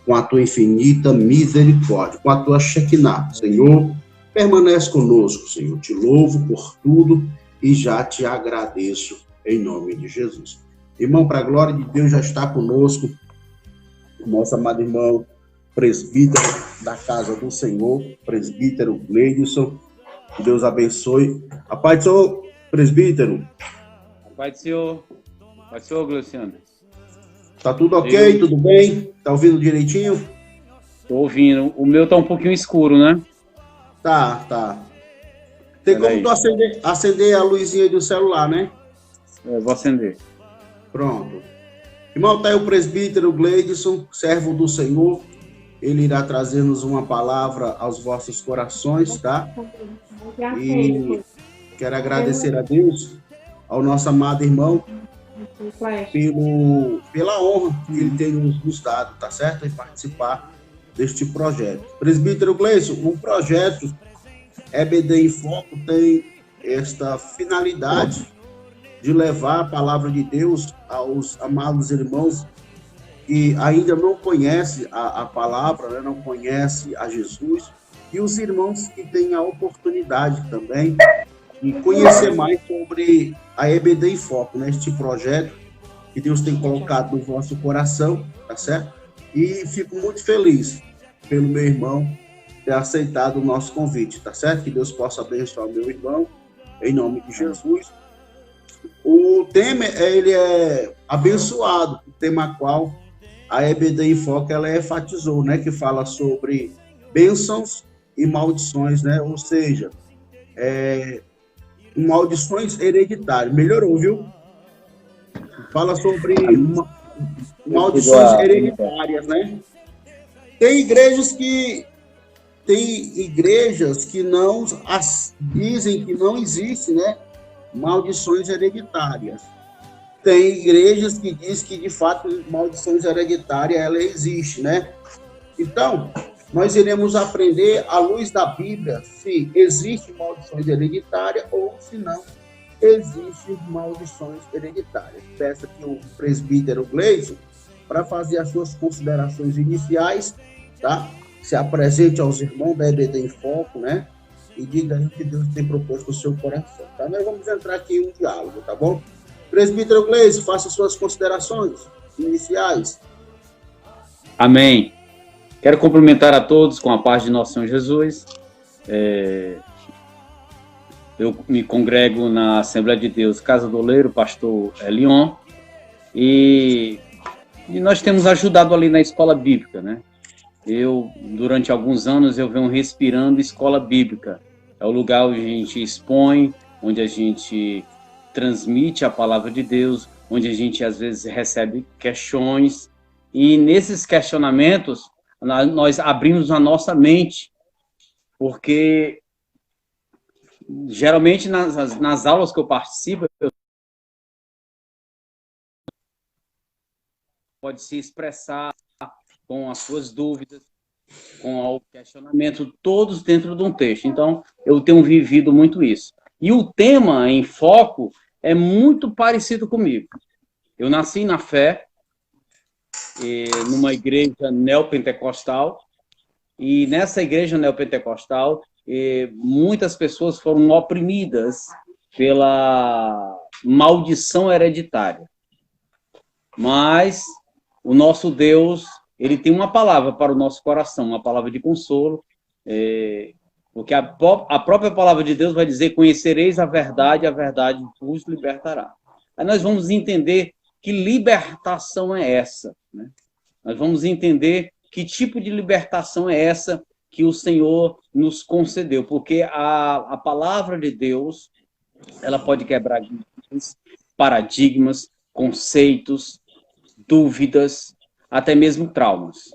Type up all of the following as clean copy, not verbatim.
com a tua infinita misericórdia, com a tua Shekinah. Senhor, permanece conosco, Senhor. Te louvo por tudo e já te agradeço em nome de Jesus. Irmão, para a glória de Deus, já está conosco nosso amado irmão, presbítero da casa do Senhor, presbítero Gleidson. Que Deus abençoe. A paz do Senhor, presbítero. A paz do Senhor. A paz do Senhor, Gleuciano. Tá tudo ok? Tudo bem? Tá ouvindo direitinho? Tô ouvindo. O meu tá um pouquinho escuro, né? Tá. Tem como tu acender a luzinha do celular, né? Vou acender. Pronto. Irmão, tá aí o presbítero Gleidson, servo do Senhor. Ele irá trazer-nos uma palavra aos vossos corações, tá? E quero agradecer a Deus, ao nosso amado irmão, pela honra que ele tem nos dado, tá certo? Em participar deste projeto. Presbítero Gleidson, o projeto EBD em Foco tem esta finalidade de levar a palavra de Deus aos amados irmãos que ainda não conhecem a palavra, né? Não conhecem a Jesus, e os irmãos que têm a oportunidade também de conhecer mais sobre a EBD em Foco, né? Este projeto que Deus tem colocado no vosso coração, tá certo? E fico muito feliz pelo meu irmão ter aceitado o nosso convite, tá certo? Que Deus possa abençoar o meu irmão, em nome de Jesus. O tema, ele é abençoado, o tema qual a EBD em Foco, ela enfatizou, né? Que fala sobre bênçãos e maldições, né? Ou seja, maldições hereditárias. Melhorou, viu? Fala sobre maldições hereditárias, né? Tem igrejas que não dizem que não existe, né? Maldições hereditárias. Tem igrejas que dizem que, de fato, maldições hereditárias, ela existe, né? Então, nós iremos aprender, à luz da Bíblia, se existe maldições hereditárias ou se não existem maldições hereditárias. Peço aqui o presbítero Gleidson para fazer as suas considerações iniciais, tá? Se apresente aos irmãos da EBD em Foco, né? E diga aí o que Deus tem proposto no seu coração, tá? Nós vamos entrar aqui em um diálogo, tá bom? Presbítero Gleidson, faça suas considerações iniciais. Amém. Quero cumprimentar a todos com a paz de nosso Senhor Jesus. Eu me congrego na Assembleia de Deus Casa do Oleiro, pastor Elion, e nós temos ajudado ali na escola bíblica, né? Durante alguns anos, eu venho respirando escola bíblica. É o lugar onde a gente expõe, onde a gente transmite a palavra de Deus, onde a gente às vezes recebe questões, e nesses questionamentos nós abrimos a nossa mente, porque geralmente nas aulas que eu participo, pode se expressar com as suas dúvidas, com o questionamento, todos dentro de um texto. Então, eu tenho vivido muito isso. E o tema em foco é muito parecido comigo. Eu nasci na fé, numa igreja neopentecostal, e nessa igreja neopentecostal, muitas pessoas foram oprimidas pela maldição hereditária. Mas o nosso Deus, ele tem uma palavra para o nosso coração, uma palavra de consolo, porque a própria palavra de Deus vai dizer: conhecereis a verdade vos libertará. Aí nós vamos entender que libertação é essa, né? Nós vamos entender que tipo de libertação é essa que o Senhor nos concedeu, porque a palavra de Deus, ela pode quebrar paradigmas, conceitos, dúvidas, até mesmo traumas.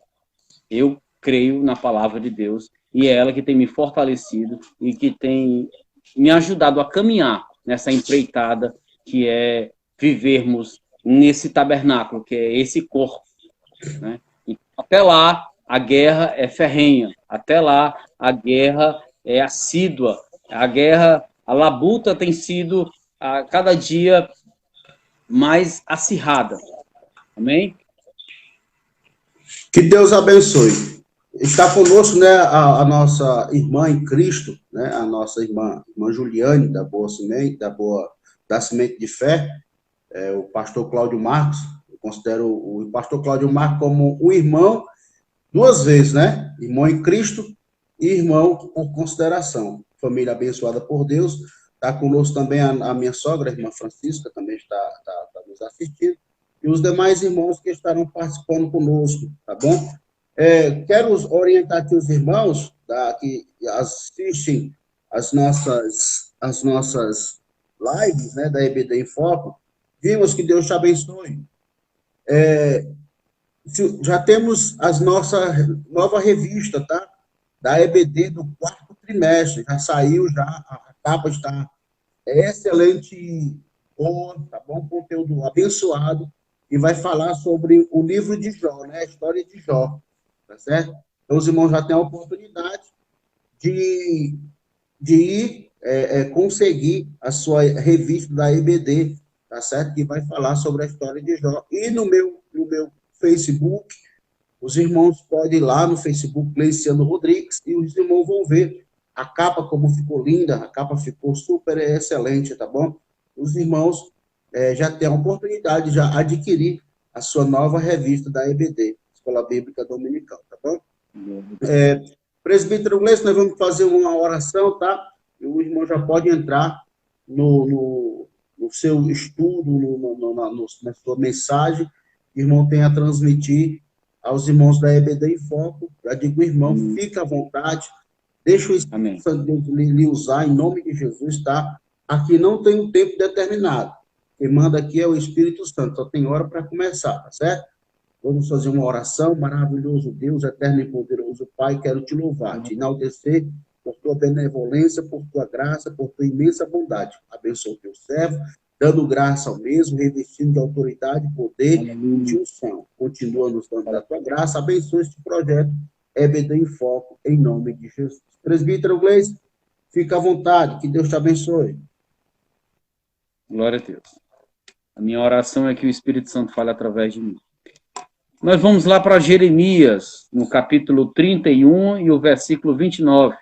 Eu creio na palavra de Deus e é ela que tem me fortalecido e que tem me ajudado a caminhar nessa empreitada que é vivermos nesse tabernáculo, que é esse corpo, né? E até lá, a guerra é ferrenha. Até lá, a guerra é assídua. A labuta tem sido a cada dia mais acirrada. Amém? Que Deus abençoe. Está conosco, né, a nossa irmã em Cristo, né, a nossa irmã Juliane, da Boa Semente, da Semente de Fé, o pastor Cláudio Marcos. Eu considero o pastor Cláudio Marcos como um irmão duas vezes, né? Irmão em Cristo e irmão por consideração. Família abençoada por Deus. Está conosco também a minha sogra, a irmã Francisca, também está nos assistindo. E os demais irmãos que estarão participando conosco, tá bom? Quero orientar aqui os irmãos que assistem as nossas lives, né, da EBD em Foco. Vimos, que Deus te abençoe. Já temos a nossa nova revista, tá? Da EBD do 4º trimestre. Já saiu, a capa está excelente, boa, tá bom? Conteúdo abençoado. E vai falar sobre o livro de Jó, né? A história de Jó, tá certo? Então, os irmãos já têm a oportunidade de ir conseguir a sua revista da EBD, tá certo? Que vai falar sobre a história de Jó. E no meu Facebook, os irmãos podem ir lá no Facebook, Leiciano Rodrigues, e os irmãos vão ver a capa, como ficou linda, a capa ficou super excelente, tá bom? Os irmãos já têm a oportunidade de já adquirir a sua nova revista da EBD, Escola Bíblica Dominical, tá bom? Presbítero Gleice, nós vamos fazer uma oração, tá? E o irmão já pode entrar no seu estudo, na sua mensagem. O irmão tem a transmitir aos irmãos da EBD em Foco. Já digo, irmão, fica à vontade, deixa o Espírito Santo de Deus lhe usar, em nome de Jesus, tá? Aqui não tem um tempo determinado. Quem manda aqui é o Espírito Santo, só tem hora para começar, tá certo? Vamos fazer uma oração. Maravilhoso Deus, eterno e poderoso Pai, quero te louvar, te enaltecer por tua benevolência, por tua graça, por tua imensa bondade. Abençoa o teu servo, dando graça ao mesmo, revestindo de autoridade, poder e de unção. Continua nos dando da tua graça. Abençoa este projeto EBD em Foco, em nome de Jesus. Presbítero Gleice, fica à vontade, que Deus te abençoe. Glória a Deus. A minha oração é que o Espírito Santo fale através de mim. Nós vamos lá para Jeremias, no capítulo 31 e o versículo 29,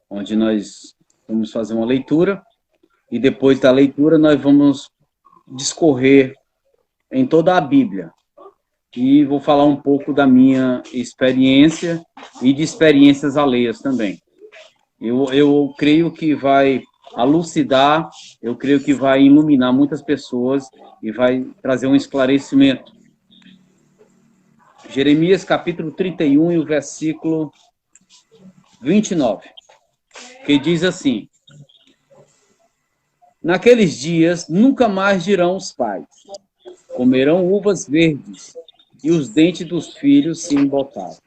onde nós vamos fazer uma leitura, e depois da leitura nós vamos discorrer em toda a Bíblia. E vou falar um pouco da minha experiência e de experiências alheias também. Eu creio que vai elucidar, eu creio que vai iluminar muitas pessoas e vai trazer um esclarecimento. Jeremias capítulo 31 e o versículo 29, que diz assim: naqueles dias nunca mais dirão os pais, comerão uvas verdes, e os dentes dos filhos se embotaram.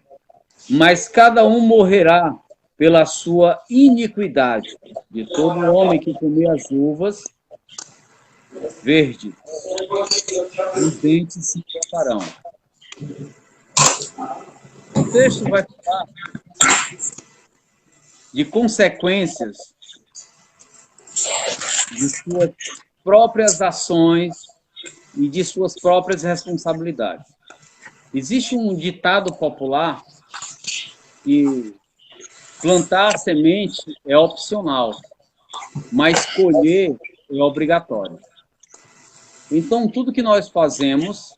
Mas cada um morrerá pela sua iniquidade. De todo homem que comer as uvas verdes, os dentes se embotarão. O texto vai falar de consequências de suas próprias ações e de suas próprias responsabilidades. Existe um ditado popular que plantar semente é opcional, mas colher é obrigatório. Então, tudo que nós fazemos,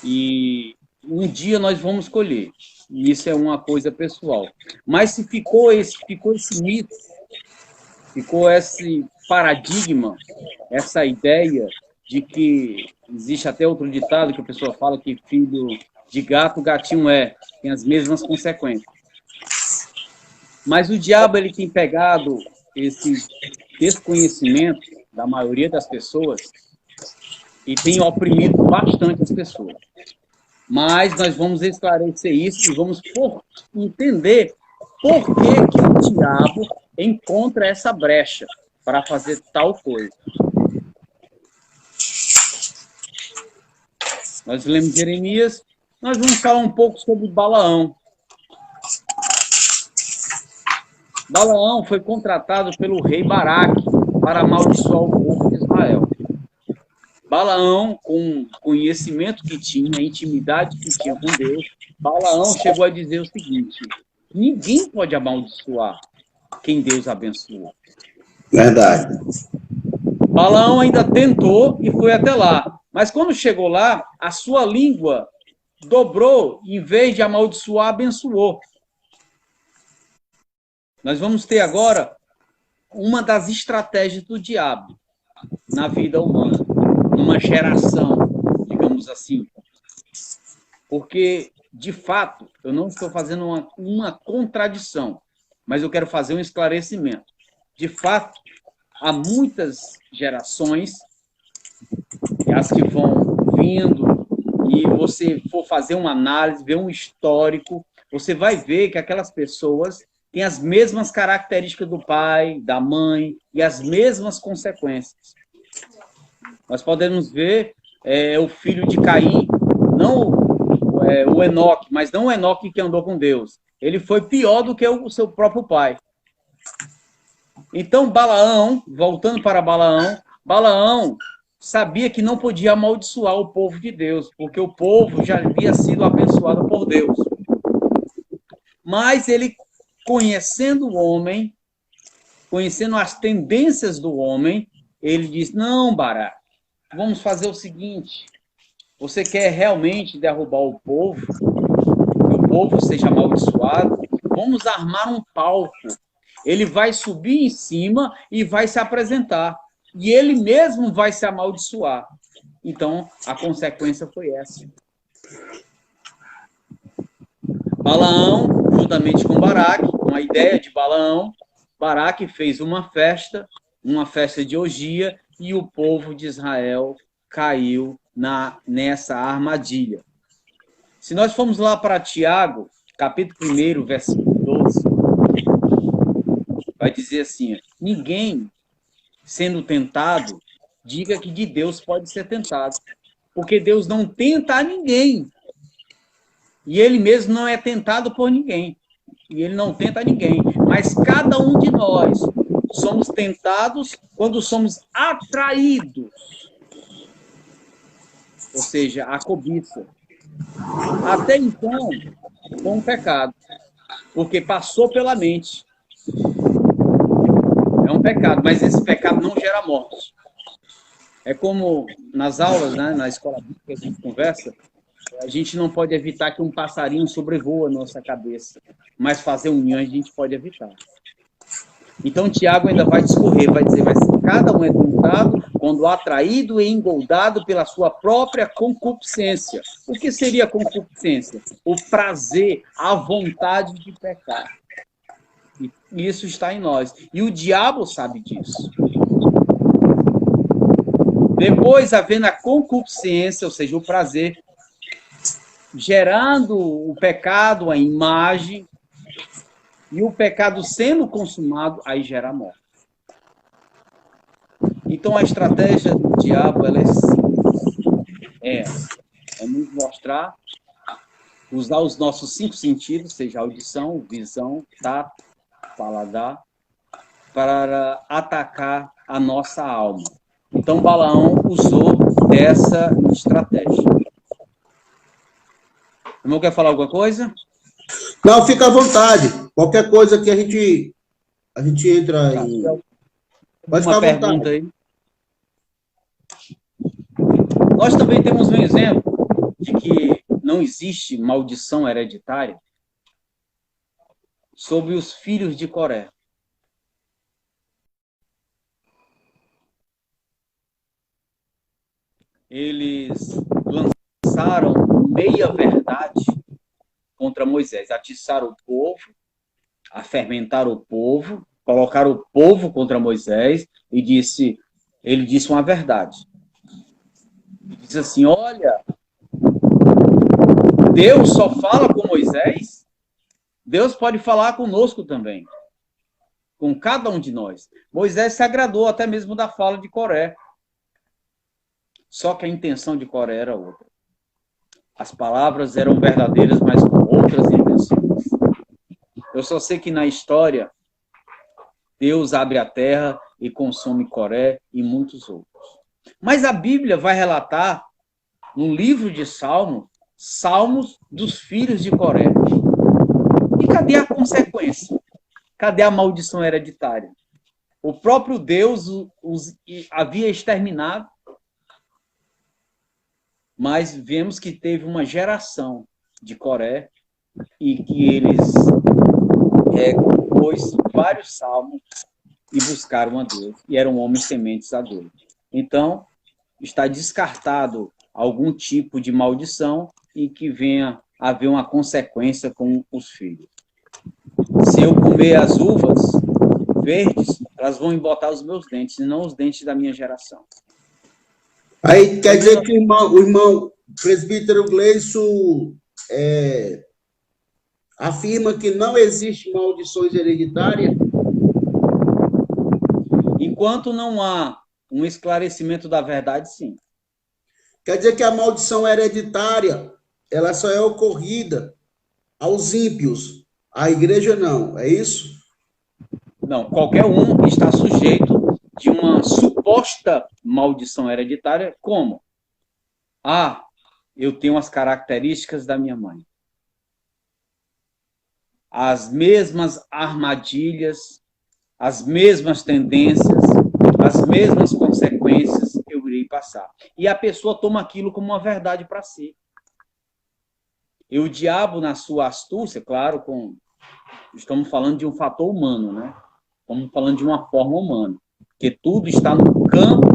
e um dia nós vamos colher. Isso é uma coisa pessoal. Mas se ficou esse mito, ficou esse paradigma, essa ideia de que existe até outro ditado que a pessoa fala que filho de gato, gatinho tem as mesmas consequências. Mas o diabo, ele tem pegado esse desconhecimento da maioria das pessoas e tem oprimido bastante as pessoas. Mas nós vamos esclarecer isso e vamos entender por que o diabo encontra essa brecha para fazer tal coisa. Nós lemos Jeremias, nós vamos falar um pouco sobre Balaão. Balaão foi contratado pelo rei Baraque para amaldiçoar o povo de Israel. Balaão, com o conhecimento que tinha, a intimidade que tinha com Deus, Balaão chegou a dizer o seguinte: ninguém pode amaldiçoar quem Deus abençoou. Verdade. Balaão ainda tentou e foi até lá. Mas quando chegou lá, a sua língua dobrou, em vez de amaldiçoar, abençoou. Nós vamos ter agora uma das estratégias do diabo na vida humana, numa geração, digamos assim. Porque, de fato, eu não estou fazendo uma contradição, mas eu quero fazer um esclarecimento. De fato, há muitas gerações, e as que vão vindo, e você for fazer uma análise, ver um histórico, você vai ver que aquelas pessoas têm as mesmas características do pai, da mãe, e as mesmas consequências. Nós podemos ver o filho de Caim, não o Enoque, mas não o Enoque que andou com Deus. Ele foi pior do que o seu próprio pai. Então, Balaão, voltando para Balaão, Balaão sabia que não podia amaldiçoar o povo de Deus, porque o povo já havia sido abençoado por Deus. Mas ele, conhecendo o homem, conhecendo as tendências do homem, ele diz: não, Baraque, vamos fazer o seguinte: você quer realmente derrubar o povo, que o povo seja amaldiçoado? Vamos armar um palco. Ele vai subir em cima e vai se apresentar. E ele mesmo vai se amaldiçoar. Então, a consequência foi essa. Balaão, juntamente com Baraque, com a ideia de Balaão, Baraque fez uma festa de orgia, e o povo de Israel caiu nessa armadilha. Se nós formos lá para Tiago, capítulo 1, versículo 12, vai dizer assim: ninguém sendo tentado, diga que de Deus pode ser tentado. Porque Deus não tenta a ninguém. E ele mesmo não é tentado por ninguém. E ele não tenta a ninguém. Mas cada um de nós somos tentados quando somos atraídos. Ou seja, a cobiça. Até então, foi um pecado. Porque passou pela mente. É um pecado, mas esse pecado não gera morte. É como nas aulas, né, na escola bíblica que a gente conversa, a gente não pode evitar que um passarinho sobrevoa a nossa cabeça, mas fazer união a gente pode evitar. Então, Tiago ainda vai discorrer, vai dizer: mas cada um é tentado quando atraído e engoldado pela sua própria concupiscência. O que seria concupiscência? O prazer, a vontade de pecar. E isso está em nós. E o diabo sabe disso. Depois, havendo a concupiscência, ou seja, o prazer, gerando o pecado, a imagem, e o pecado sendo consumado, aí gera a morte. Então, a estratégia do diabo, ela é simples. É nos mostrar, usar os nossos 5 sentidos, seja audição, visão, tato, paladar, para atacar a nossa alma. Então, Balaão usou dessa estratégia. O irmão quer falar alguma coisa? Não, fica à vontade. Qualquer coisa que a gente entra em... Pode ficar à vontade. Aí. Nós também temos um exemplo de que não existe maldição hereditária sobre os filhos de Coré. Eles lançaram meia-verdade contra Moisés, atiçaram o povo, a fermentar o povo, colocaram o povo contra Moisés e ele disse uma verdade. Ele disse assim: olha, Deus só fala com Moisés, Deus pode falar conosco também, com cada um de nós. Moisés se agradou até mesmo da fala de Coré. Só que a intenção de Coré era outra. As palavras eram verdadeiras, mas com outras intenções. Eu só sei que na história, Deus abre a terra e consome Coré e muitos outros. Mas a Bíblia vai relatar, no livro de Salmos, Salmos dos filhos de Coré. E cadê a consequência? Cadê a maldição hereditária? O próprio Deus os havia exterminado, mas vemos que teve uma geração de Coré e que eles compôs vários salmos e buscaram a Deus, e eram homens tementes a Deus. Então, está descartado algum tipo de maldição e que venha a haver uma consequência com os filhos. Se eu comer as uvas verdes, elas vão embotar os meus dentes, e não os dentes da minha geração. Aí quer dizer que o irmão presbítero Gleison afirma que não existe maldições hereditárias? Enquanto não há um esclarecimento da verdade, sim. Quer dizer que a maldição hereditária, ela só é ocorrida aos ímpios, a igreja não, é isso? Não, qualquer um está sujeito de uma suposta maldição hereditária, como? Ah, eu tenho as características da minha mãe. As mesmas armadilhas, as mesmas tendências, as mesmas consequências eu irei passar. E a pessoa toma aquilo como uma verdade para si. E o diabo, na sua astúcia, claro, estamos falando de um fator humano, né? Estamos falando de uma forma humana, porque tudo está no campo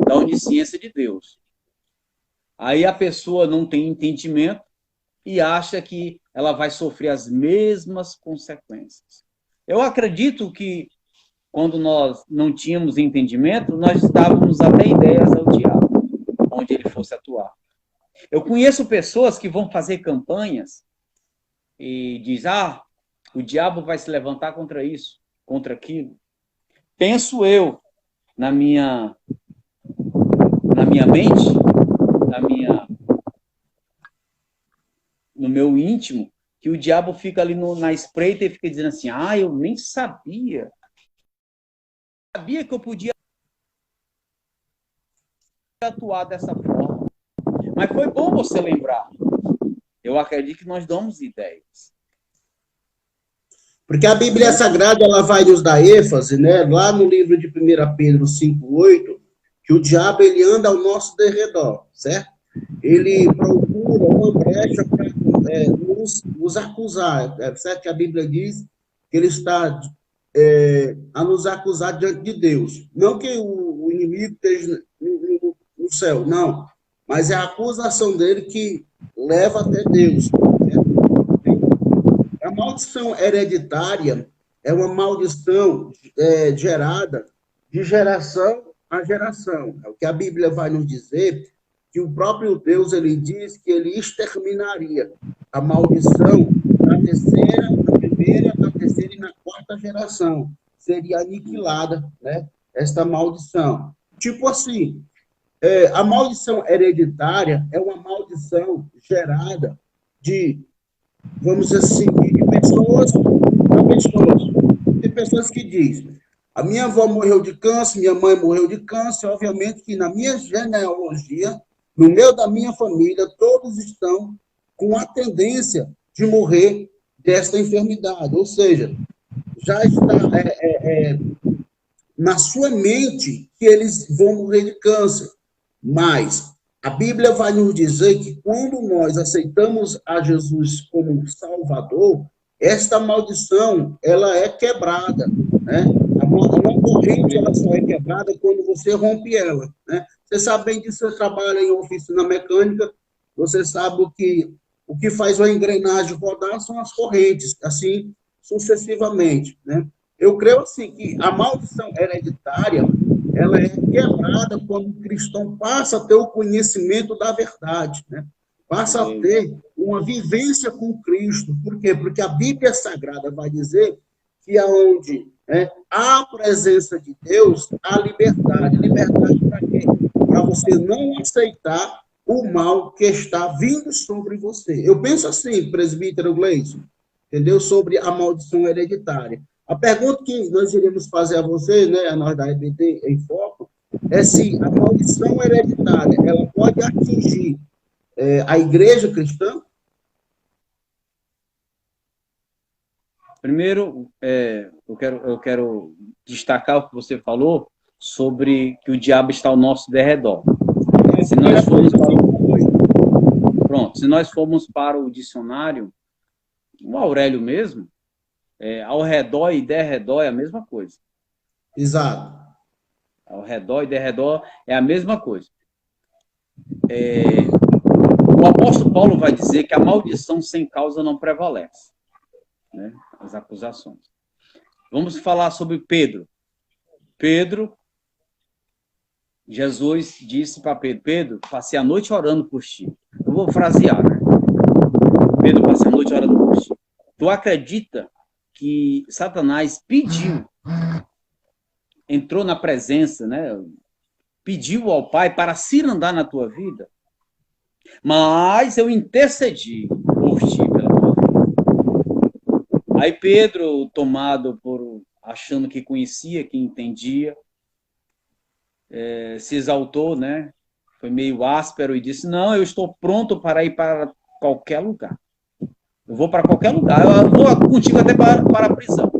da onisciência de Deus. Aí a pessoa não tem entendimento e acha que ela vai sofrer as mesmas consequências. Eu acredito que, quando nós não tínhamos entendimento, nós dávamos até ideias ao diabo, onde ele fosse atuar. Eu conheço pessoas que vão fazer campanhas e diz, o diabo vai se levantar contra isso, contra aquilo. Penso eu, na minha mente, no meu íntimo, que o diabo fica ali na espreita e fica dizendo assim, eu nem sabia. Sabia que eu podia atuar dessa forma. Mas foi bom você lembrar. Eu acredito que nós damos ideias. Porque a Bíblia Sagrada, ela vai nos dar ênfase, né? Lá no livro de 1 Pedro 5,8, que o diabo, ele anda ao nosso derredor, certo? Ele procura uma brecha para nos acusar, certo? Que a Bíblia diz que ele está a nos acusar diante de Deus. Não que o inimigo esteja no céu, não. Mas é a acusação dele que leva até Deus. Certo? A maldição hereditária é uma maldição gerada de geração a geração. É o que a Bíblia vai nos dizer, que o próprio Deus, ele diz que ele exterminaria a maldição na primeira, na terceira e na quarta geração. Seria aniquilada, né, esta maldição. Tipo assim, a maldição hereditária é uma maldição gerada de, vamos dizer assim, de pessoas a pessoas. Tem pessoas que dizem, a minha avó morreu de câncer, minha mãe morreu de câncer, obviamente que na minha genealogia, no meio da minha família, todos estão com a tendência de morrer desta enfermidade. Ou seja, já está na sua mente que eles vão morrer de câncer. Mas a Bíblia vai nos dizer que quando nós aceitamos a Jesus como Salvador, esta maldição, ela é quebrada, né? A corrente, ela só é quebrada quando você rompe ela, né? Você sabe bem disso, você trabalha em oficina mecânica, você sabe o que faz a engrenagem rodar são as correntes, assim sucessivamente, né? Eu creio assim que a maldição hereditária, ela é quebrada quando o cristão passa a ter o conhecimento da verdade, né? Passa a ter uma vivência com Cristo. Por quê? Porque a Bíblia Sagrada vai dizer que aonde há a presença de Deus, há liberdade. Liberdade para quê? Para você não aceitar o mal que está vindo sobre você. Eu penso assim, presbítero Gleison, entendeu? Sobre a maldição hereditária. A pergunta que nós iremos fazer a você, né, a nós da EBD em Foco, é se a maldição hereditária ela pode atingir a igreja cristã? Primeiro, eu quero destacar o que você falou sobre que o diabo está ao nosso derredor. Se nós formos para Pronto, se nós formos para o dicionário, o Aurélio mesmo, ao redor e derredor é a mesma coisa. Exato. Ao redor e derredor é a mesma coisa. O apóstolo Paulo vai dizer que a maldição sem causa não prevalece, né? As acusações. Vamos falar sobre Pedro. Jesus disse para Pedro: Pedro, passei a noite orando por ti. Eu vou frasear, né? Pedro, passei a noite orando por ti. Tu acredita que Satanás entrou na presença, né? Pediu ao Pai para cirandar na tua vida? Mas eu intercedi por ti pela tua vida. Aí Pedro, tomado por achando que conhecia, que entendia, se exaltou, né? Foi meio áspero e disse: não, eu estou pronto para ir para qualquer lugar. Eu vou para qualquer lugar. Eu vou contigo até para a prisão.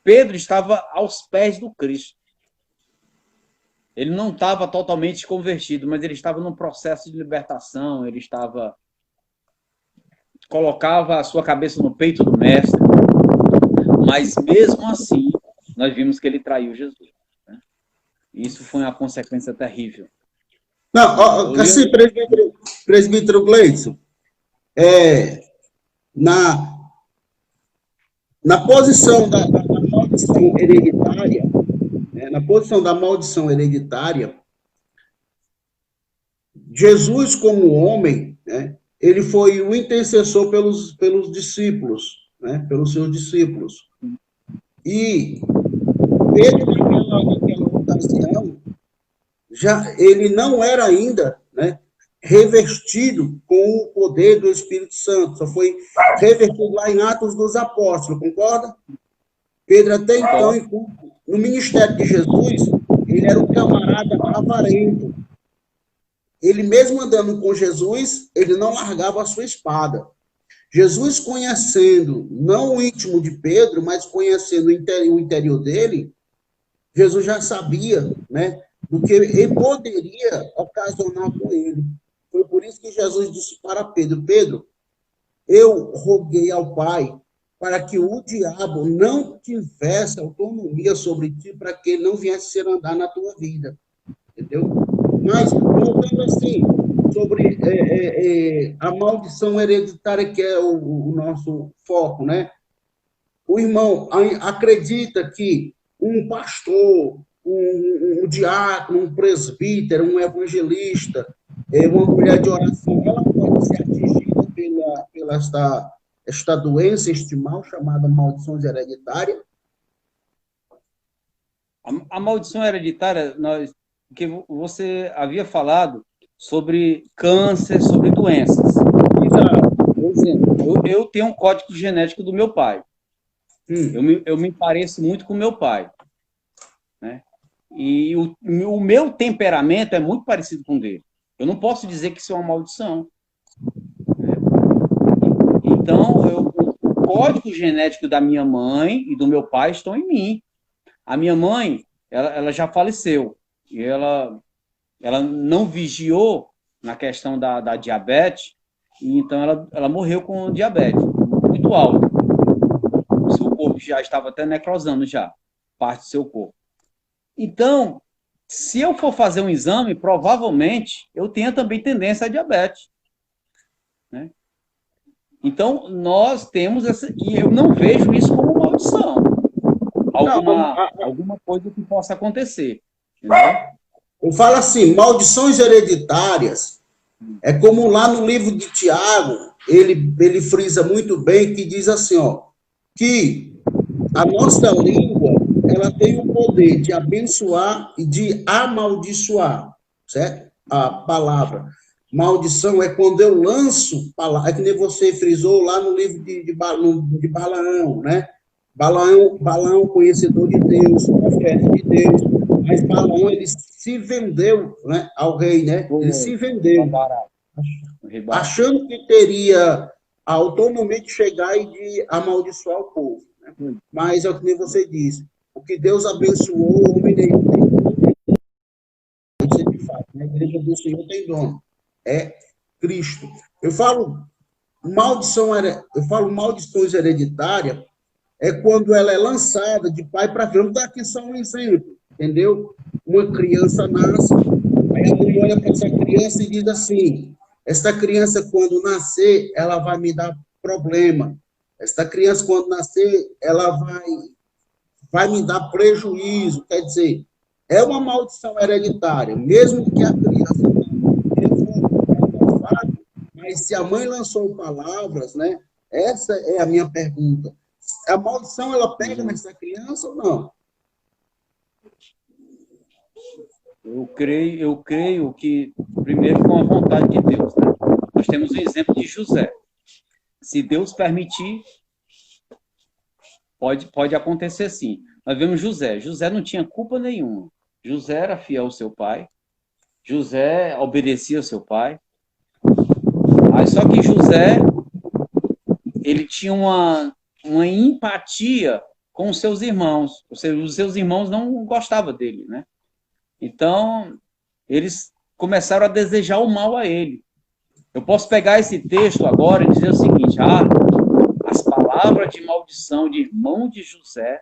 Pedro estava aos pés do Cristo. Ele não estava totalmente convertido, mas ele estava num processo de libertação. Ele colocava a sua cabeça no peito do mestre. Mas mesmo assim, nós vimos que ele traiu Jesus. Né? Isso foi uma consequência terrível. Não, assim, presbítero Gleidson, na posição da maldição hereditária, na posição da maldição hereditária, Jesus, como homem, né, ele foi o intercessor pelos discípulos, né, pelos seus discípulos. E Pedro, naquela ocasião, ele não era ainda, né, revestido com o poder do Espírito Santo, só foi revestido lá em Atos dos Apóstolos, concorda? Pedro, até então, no ministério de Jesus, ele era um camarada avarento. Ele mesmo andando com Jesus, ele não largava a sua espada. Jesus, conhecendo, não o íntimo de Pedro, mas conhecendo o interior dele, Jesus já sabia, né, do que ele poderia ocasionar com ele. Foi por isso que Jesus disse para Pedro: Pedro, eu roguei ao Pai para que o diabo não tivesse autonomia sobre ti, para que ele não viesse ser andar na tua vida. Entendeu? Mas, voltando assim, sobre a maldição hereditária, que é o nosso foco, né? O irmão acredita que um pastor, um diácono, um presbítero, um evangelista, uma mulher de oração, ela pode ser atingida pela esta doença, este mal chamada maldição hereditária? A maldição hereditária, que você havia falado sobre câncer, sobre doenças. Por exemplo, eu tenho um código genético do meu pai. Eu me pareço muito com meu pai, né? E o meu temperamento é muito parecido com o dele. Eu não posso dizer que isso é uma maldição. Né? Então, o código genético da minha mãe e do meu pai estão em mim. A minha mãe, ela já faleceu. E ela não vigiou na questão da diabetes, e então ela morreu com diabetes muito alta. O seu corpo já estava até necrosando já, parte do seu corpo. Então, se eu for fazer um exame, provavelmente eu tenha também tendência a diabetes. Né? Então, nós temos essa... E eu não vejo isso como maldição. Alguma coisa que possa acontecer. Entendeu? Eu falo assim, maldições hereditárias, é como lá no livro de Tiago, ele frisa muito bem, que diz assim, ó, que a nossa língua, ela tem o poder de abençoar e de amaldiçoar, certo? A palavra. Maldição é quando eu lanço palavra, é que nem você frisou lá no livro de Balaão, né? Balaão, conhecedor de Deus, profeta de Deus. Mas Balaão, ele se vendeu, né, ao rei, né? Ele se vendeu, achando que teria a autonomia de chegar e de amaldiçoar o povo. Né? Mas é o que nem você disse, o que Deus abençoou, o homem nem tem. Isso é de fato, né? A igreja do Senhor tem dono. É Cristo. Eu falo maldições hereditárias é quando ela é lançada de pai para filho. Vamos dar aqui só um exemplo, entendeu? Uma criança nasce, aí a mãe olha para essa criança e diz assim: esta criança, quando nascer, ela vai me dar problema. Esta criança, quando nascer, ela vai me dar prejuízo. Quer dizer, é uma maldição hereditária, mesmo que a criança não fato, mas se a mãe lançou palavras, né? Essa é a minha pergunta. A maldição, ela pega nessa criança ou não? Eu creio que, primeiro, com a vontade de Deus. Né? Nós temos o exemplo de José. Se Deus permitir, pode acontecer sim. Nós vemos José. José não tinha culpa nenhuma. José era fiel ao seu pai. José obedecia ao seu pai. Aí, só que José, ele tinha uma empatia com os seus irmãos. Ou seja, os seus irmãos não gostavam dele, né? Então, eles começaram a desejar o mal a ele. Eu posso pegar esse texto agora e dizer o seguinte: as palavras de maldição de irmão de José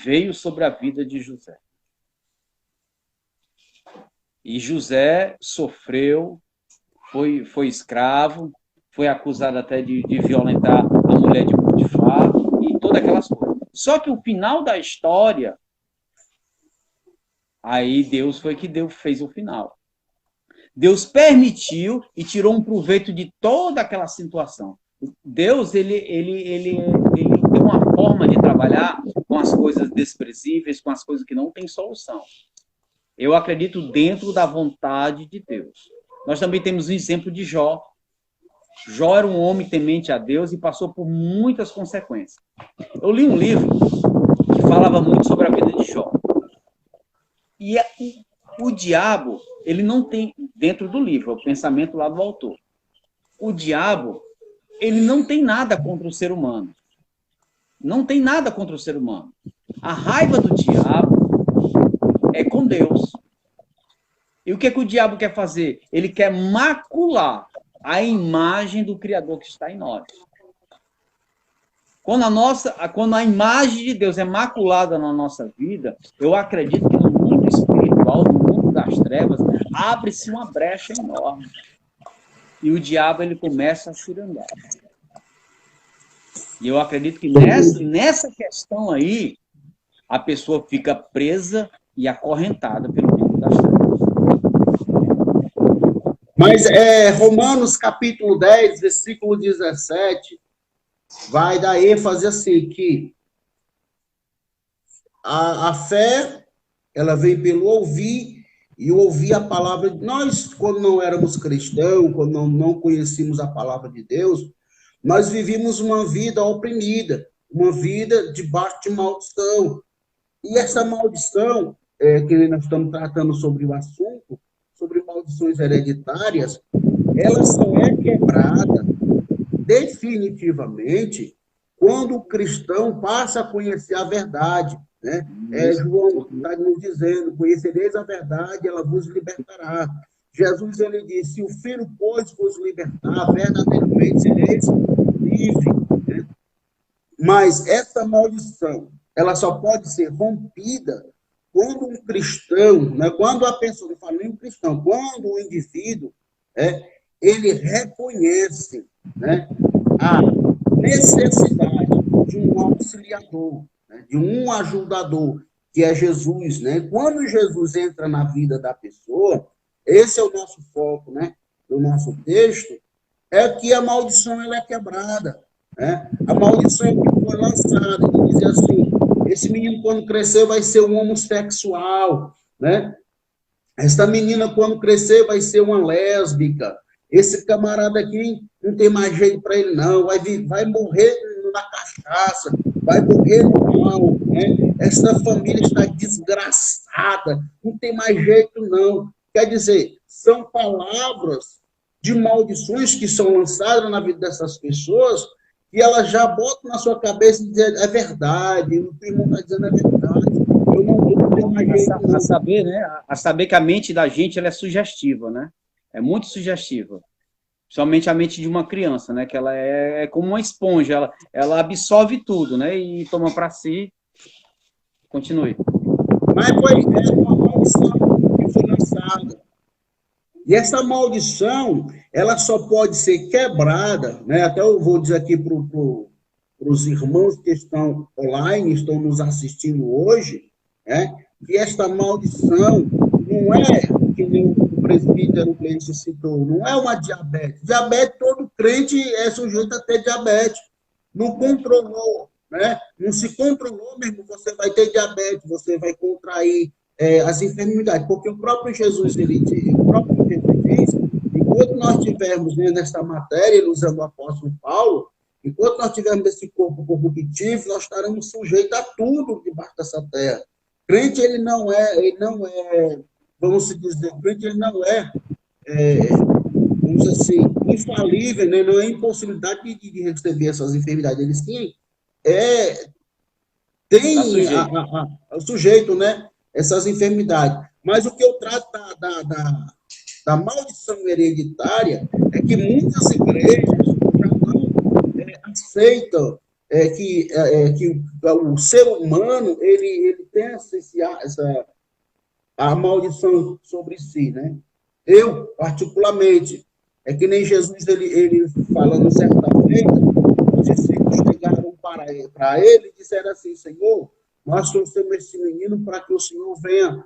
veio sobre a vida de José. E José sofreu, foi escravo, foi acusado até de violentar a mulher de Potifar e todas aquelas coisas. Só que o final da história, aí Deus foi que fez o final. Deus permitiu e tirou um proveito de toda aquela situação. Deus, ele tem uma forma de trabalhar com as coisas desprezíveis, com as coisas que não têm solução. Eu acredito dentro da vontade de Deus. Nós também temos o exemplo de Jó. Jó era um homem temente a Deus e passou por muitas consequências. Eu li um livro que falava muito sobre a vida de Jó. E o diabo, ele não tem, dentro do livro, o pensamento lá do autor, o diabo, ele não tem nada contra o ser humano. Não tem nada contra o ser humano. A raiva do diabo é com Deus. E o que o diabo quer fazer? Ele quer macular a imagem do Criador que está em nós. Quando a imagem de Deus é maculada na nossa vida, eu acredito que no mundo espiritual, no mundo das trevas, abre-se uma brecha enorme. E o diabo, ele começa a cirangar. E eu acredito que nessa questão aí, a pessoa fica presa e acorrentada pelo mundo das trevas. Mas Romanos capítulo 10, versículo 17, vai dar ênfase assim, que a fé, ela vem pelo ouvir, e ouvir a palavra. Nós, quando não éramos cristãos, quando não conhecíamos a palavra de Deus, nós vivíamos uma vida oprimida, uma vida debaixo de maldição. E essa maldição, que nós estamos tratando sobre o assunto, sobre maldições hereditárias, ela só é quebrada definitivamente quando o cristão passa a conhecer a verdade. Né? João está nos dizendo: conhecereis a verdade, ela vos libertará. Jesus, ele disse: se o Filho, pois, vos libertar, verdadeiramente sereis livres. Né? Mas essa maldição, ela só pode ser rompida quando um cristão, né, quando a pessoa, não fala nem um cristão, quando o indivíduo, ele reconhece, né, a necessidade de um auxiliador, né, de um ajudador, que é Jesus. Né? Quando Jesus entra na vida da pessoa, esse é o nosso foco, né, do nosso texto, é que a maldição ela é quebrada. Né? A maldição que foi lançada, ele dizia assim: esse menino, quando crescer, vai ser um homossexual, né? Essa menina, quando crescer, vai ser uma lésbica. Esse camarada aqui não tem mais jeito para ele, não. Vai morrer na cachaça, vai morrer no mal. Né? Essa família está desgraçada. lançada, não tem mais jeito, não. Quer dizer, são palavras de maldições que são lançadas na vida dessas pessoas e elas já botam na sua cabeça e dizem, é verdade, o que o irmão está dizendo é verdade, eu não tenho mais jeito, não. A saber, né? A saber que a mente da gente ela é sugestiva, né? É muito sugestiva. Principalmente a mente de uma criança, né? Que ela é como uma esponja, ela absorve tudo, né? E toma para si. Continue. Mas foi uma maldição que foi lançada. E essa maldição, ela só pode ser quebrada, né? Até eu vou dizer aqui para os irmãos que estão online, estão nos assistindo hoje, né? Que esta maldição não é, que nem o presbítero Gleice citou, não é uma diabetes. Diabetes, todo crente é sujeito a ter diabetes. Não controlou, né? Não se controlou mesmo, você vai ter diabetes, você vai contrair as enfermidades, porque o próprio Jesus, o próprio Jesus diz, enquanto nós tivermos nessa matéria, ele usando o apóstolo Paulo, enquanto nós tivermos esse corpo corruptível, nós estaremos sujeitos a tudo debaixo dessa terra. Crente, ele não é, vamos dizer, crente, ele não é, vamos dizer assim, infalível, né? Não é impossibilidade de receber essas enfermidades. Eles têm Tá sujeito. o sujeito, né? Essas enfermidades. Mas o que eu trato da maldição hereditária é que muitas igrejas já não aceitam que o ser humano ele tem a maldição sobre si, né? Eu, particularmente, é que nem Jesus, ele falando certa feita, os discípulos chegaram para ele e disseram assim, Senhor, nós trouxemos esse menino para que o Senhor venha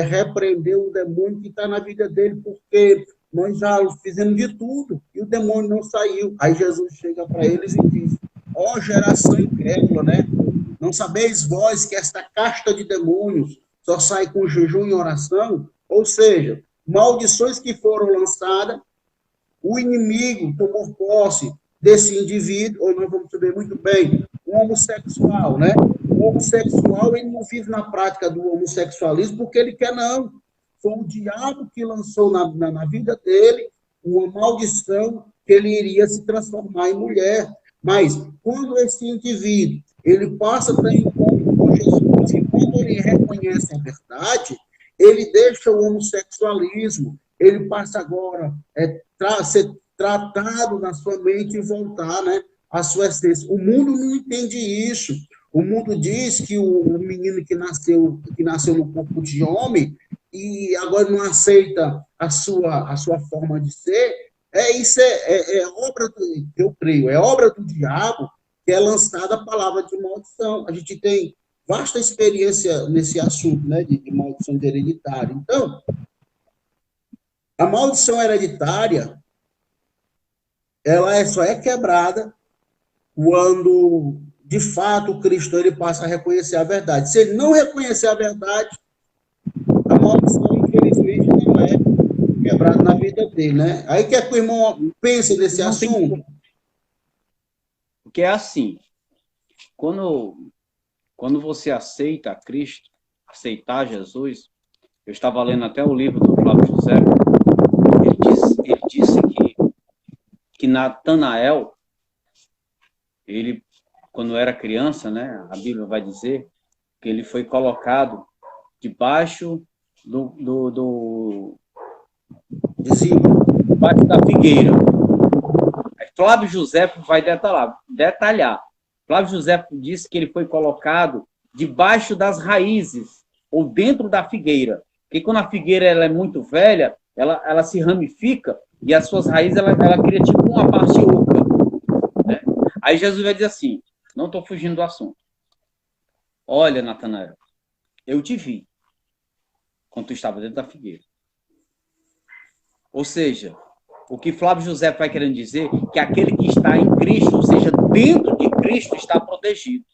repreender o demônio que está na vida dele, porque nós já fizemos de tudo e o demônio não saiu. Aí Jesus chega para eles e diz, ó geração incrédula, né? Não sabeis vós que esta casta de demônios só sai com jejum e oração? Ou seja, maldições que foram lançadas, o inimigo tomou posse desse indivíduo, ou nós vamos saber muito bem, o homossexual, né? O homossexual, ele não vive na prática do homossexualismo porque ele quer, não. Foi o diabo que lançou na vida dele uma maldição que ele iria se transformar em mulher. Mas, quando esse indivíduo, ele passa a ter encontro com Jesus, e quando ele reconhece a verdade, ele deixa o homossexualismo, ele passa agora a ser tratado na sua mente e voltar, né, à sua essência. O mundo não entende isso. O mundo diz que o menino que nasceu no corpo de homem e agora não aceita a sua forma de ser, isso é obra, eu creio, é obra do diabo que é lançada a palavra de maldição. A gente tem vasta experiência nesse assunto, né, de maldição hereditária. Então, a maldição hereditária, ela só é quebrada quando, de fato, o cristão ele passa a reconhecer a verdade. Se ele não reconhecer a verdade, a maldição, infelizmente, não é quebrada na vida dele, né? Aí quer que o irmão pense nesse assunto? Porque é assim, quando você aceita Cristo, aceitar Jesus, eu estava lendo até o livro do Flávio José, ele disse que Natanael, ele, quando era criança, né, a Bíblia vai dizer que ele foi colocado debaixo debaixo da figueira. Flávio José vai detalhar. Flávio José disse que ele foi colocado debaixo das raízes, ou dentro da figueira. Porque quando a figueira ela é muito velha, ela se ramifica e as suas raízes ela cria tipo uma parte oca. Né? Aí Jesus vai dizer assim, não estou fugindo do assunto. Olha, Natanael, eu te vi quando tu estava dentro da figueira. Ou seja, o que Flávio José vai querendo dizer que aquele que está em Cristo, ou seja, dentro de Cristo, está protegido.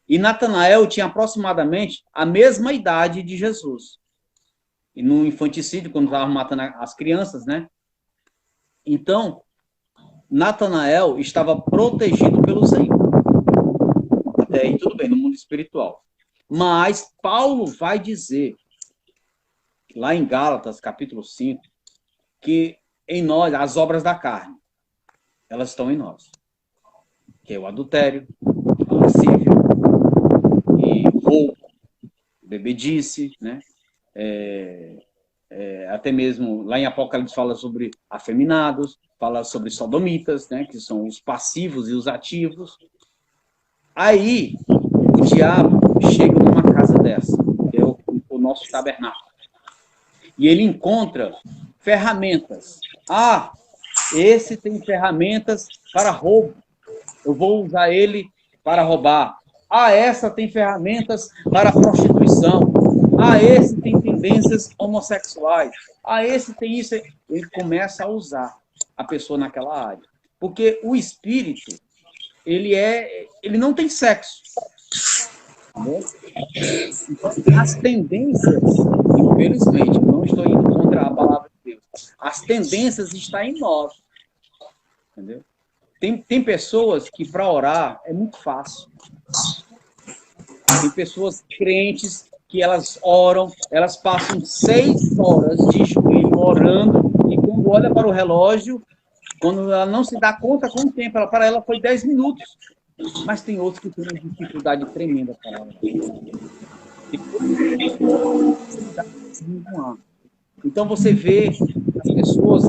E Natanael tinha aproximadamente a mesma idade de Jesus. E no infanticídio, quando estava matando as crianças, né? Então, Natanael estava protegido pelo Senhor. Até aí tudo bem, no mundo espiritual. Mas Paulo vai dizer lá em Gálatas, capítulo 5, que em nós, as obras da carne, elas estão em nós. Que é o adultério, a lascívia, e roubo, bebedice, né? Até mesmo lá em Apocalipse fala sobre afeminados, fala sobre sodomitas, né? Que são os passivos e os ativos. Aí, o diabo chega numa casa dessa, que é o nosso tabernáculo. E ele encontra ferramentas. Ah, esse tem ferramentas para roubo. Eu vou usar ele para roubar. Ah, essa tem ferramentas para prostituição. Ah, esse tem tendências homossexuais. Ah, esse tem isso. Ele começa a usar a pessoa naquela área. Porque o espírito, ele não tem sexo. Entendeu? Então, as tendências, infelizmente, não estou indo contra a palavra de Deus. As tendências estão em nós. Entendeu? Tem pessoas que para orar é muito fácil. Tem pessoas crentes que elas oram, elas passam 6 horas de joelho orando e quando olha para o relógio, quando ela não se dá conta com o tempo, para ela foi 10 minutos. Mas tem outros que têm uma dificuldade tremenda para orar. Então você vê as pessoas,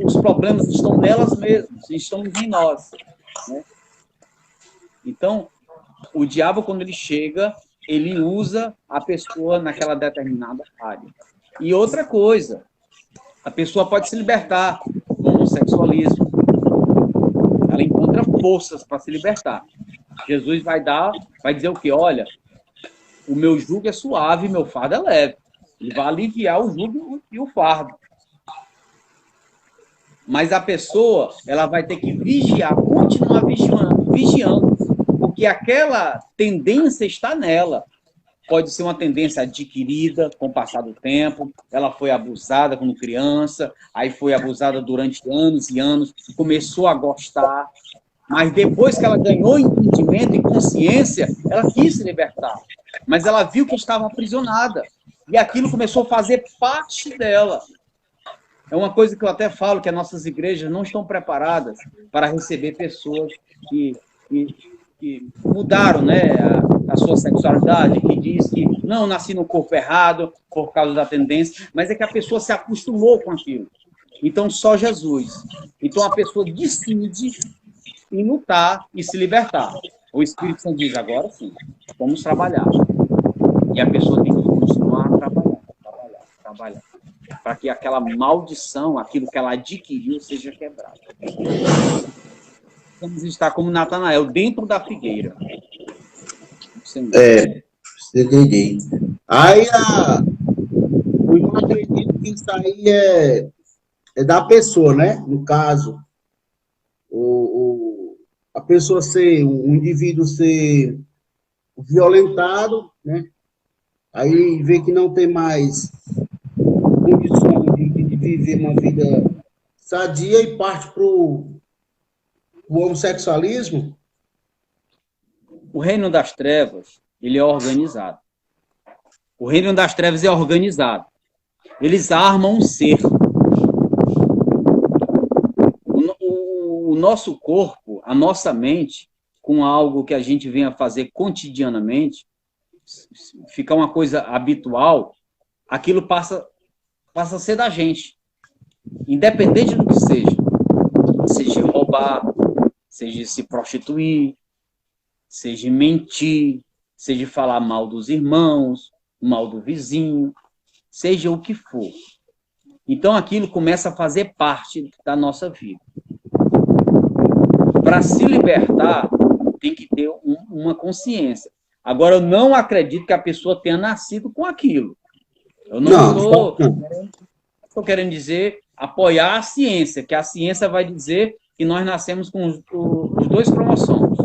os problemas estão nelas mesmas, estão em nós. Né? Então, o diabo, quando ele chega, ele usa a pessoa naquela determinada área. E outra coisa, a pessoa pode se libertar do homossexualismo. Ela encontra forças para se libertar. Jesus vai dizer o quê? Olha, o meu jugo é suave, meu fardo é leve. Ele vai aliviar o jugo e o fardo. Mas a pessoa, ela vai ter que vigiar, continuar vigiando, porque aquela tendência está nela. Pode ser uma tendência adquirida com o passar do tempo, ela foi abusada quando criança, aí foi abusada durante anos e anos, começou a gostar, mas depois que ela ganhou entendimento e consciência, ela quis se libertar. Mas ela viu que estava aprisionada, e aquilo começou a fazer parte dela. É uma coisa que eu até falo, que as nossas igrejas não estão preparadas para receber pessoas que mudaram, né, a sua sexualidade, que diz que não, nasci no corpo errado por causa da tendência, mas é que a pessoa se acostumou com aquilo. Então, só Jesus. Então, a pessoa decide em lutar e se libertar. O Espírito Santo diz, agora sim, vamos trabalhar. E a pessoa tem que continuar a trabalhar. Para que aquela maldição, aquilo que ela adquiriu, seja quebrado. Vamos estar como Natanael, dentro da figueira. Entendi. Aí, eu acredito que isso aí é da pessoa, né? No caso, a pessoa o indivíduo ser violentado, né? Aí vê que não tem mais condição de viver uma vida sadia e parte para o homossexualismo. O reino das trevas, ele é organizado. O reino das trevas é organizado. Eles armam um cerco. O nosso corpo, a nossa mente, com algo que a gente venha fazer cotidianamente, ficar uma coisa habitual, aquilo passa a ser da gente. Independente do que seja. Seja roubar, seja se prostituir, seja mentir, seja falar mal dos irmãos, mal do vizinho, seja o que for. Então, aquilo começa a fazer parte da nossa vida. Para se libertar, tem que ter uma consciência. Agora, eu não acredito que a pessoa tenha nascido com aquilo. Eu não estou querendo dizer apoiar a ciência, que a ciência vai dizer que nós nascemos com os 2 cromossomos.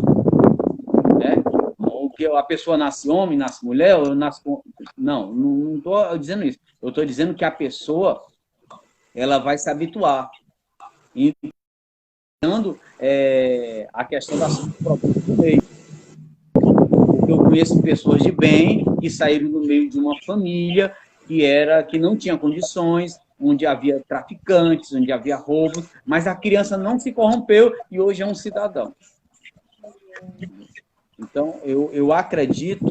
Né? Ou que a pessoa nasce homem, nasce mulher, ou nasce com... Não estou dizendo isso. Eu estou dizendo que a pessoa ela vai se habituar. E a questão da saúde do meio. Porque eu conheço pessoas de bem que saíram do meio de uma família que não tinha condições, onde havia traficantes, onde havia roubos, mas a criança não se corrompeu e hoje é um cidadão. Então, eu acredito,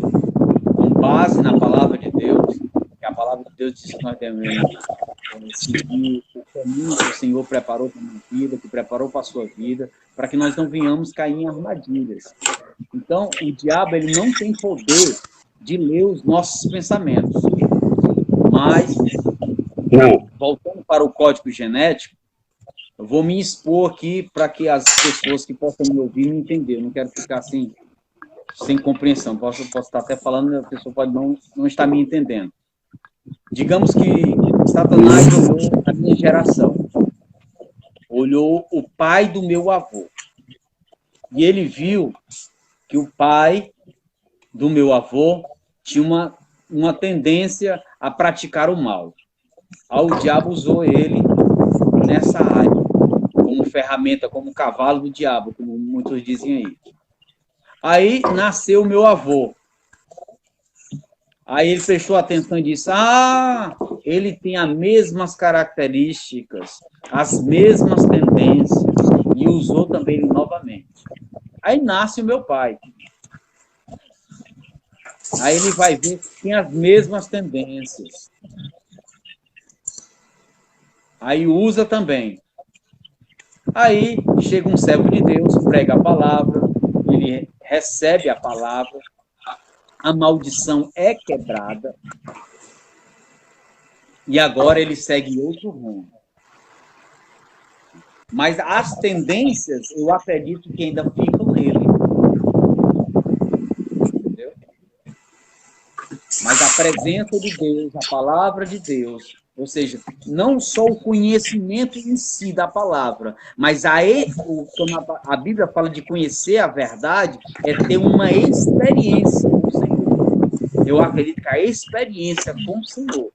com base na palavra de Deus, que a palavra de Deus diz que nós devemos seguir o caminho que o Senhor preparou para a minha vida, que preparou para a sua vida, para que nós não venhamos cair em armadilhas. Então, o diabo ele não tem poder de ler os nossos pensamentos. Mas, voltando para o código genético, eu vou me expor aqui para que as pessoas que possam me ouvir me entender. Eu não quero ficar assim, sem compreensão. Posso estar até falando, a pessoa pode não estar me entendendo. Digamos que Satanás olhou a minha geração, olhou o pai do meu avô, e ele viu que o pai do meu avô tinha uma tendência a praticar o mal. Aí o diabo usou ele nessa área, como ferramenta, como cavalo do diabo, como muitos dizem aí. Aí nasceu meu avô. Aí ele prestou atenção e disse, ele tem as mesmas características, as mesmas tendências, e usou também ele novamente. Aí nasce o meu pai. Aí ele vai ver que tem as mesmas tendências. Aí usa também. Aí chega um servo de Deus, prega a palavra, ele recebe a palavra, a maldição é quebrada, e agora ele segue outro rumo. Mas as tendências, eu acredito que ainda ficam nele. Entendeu? Mas a presença de Deus, a palavra de Deus, ou seja, não só o conhecimento em si da palavra, mas quando a Bíblia fala de conhecer a verdade, é ter uma experiência com o Senhor. Eu acredito que a experiência com o Senhor,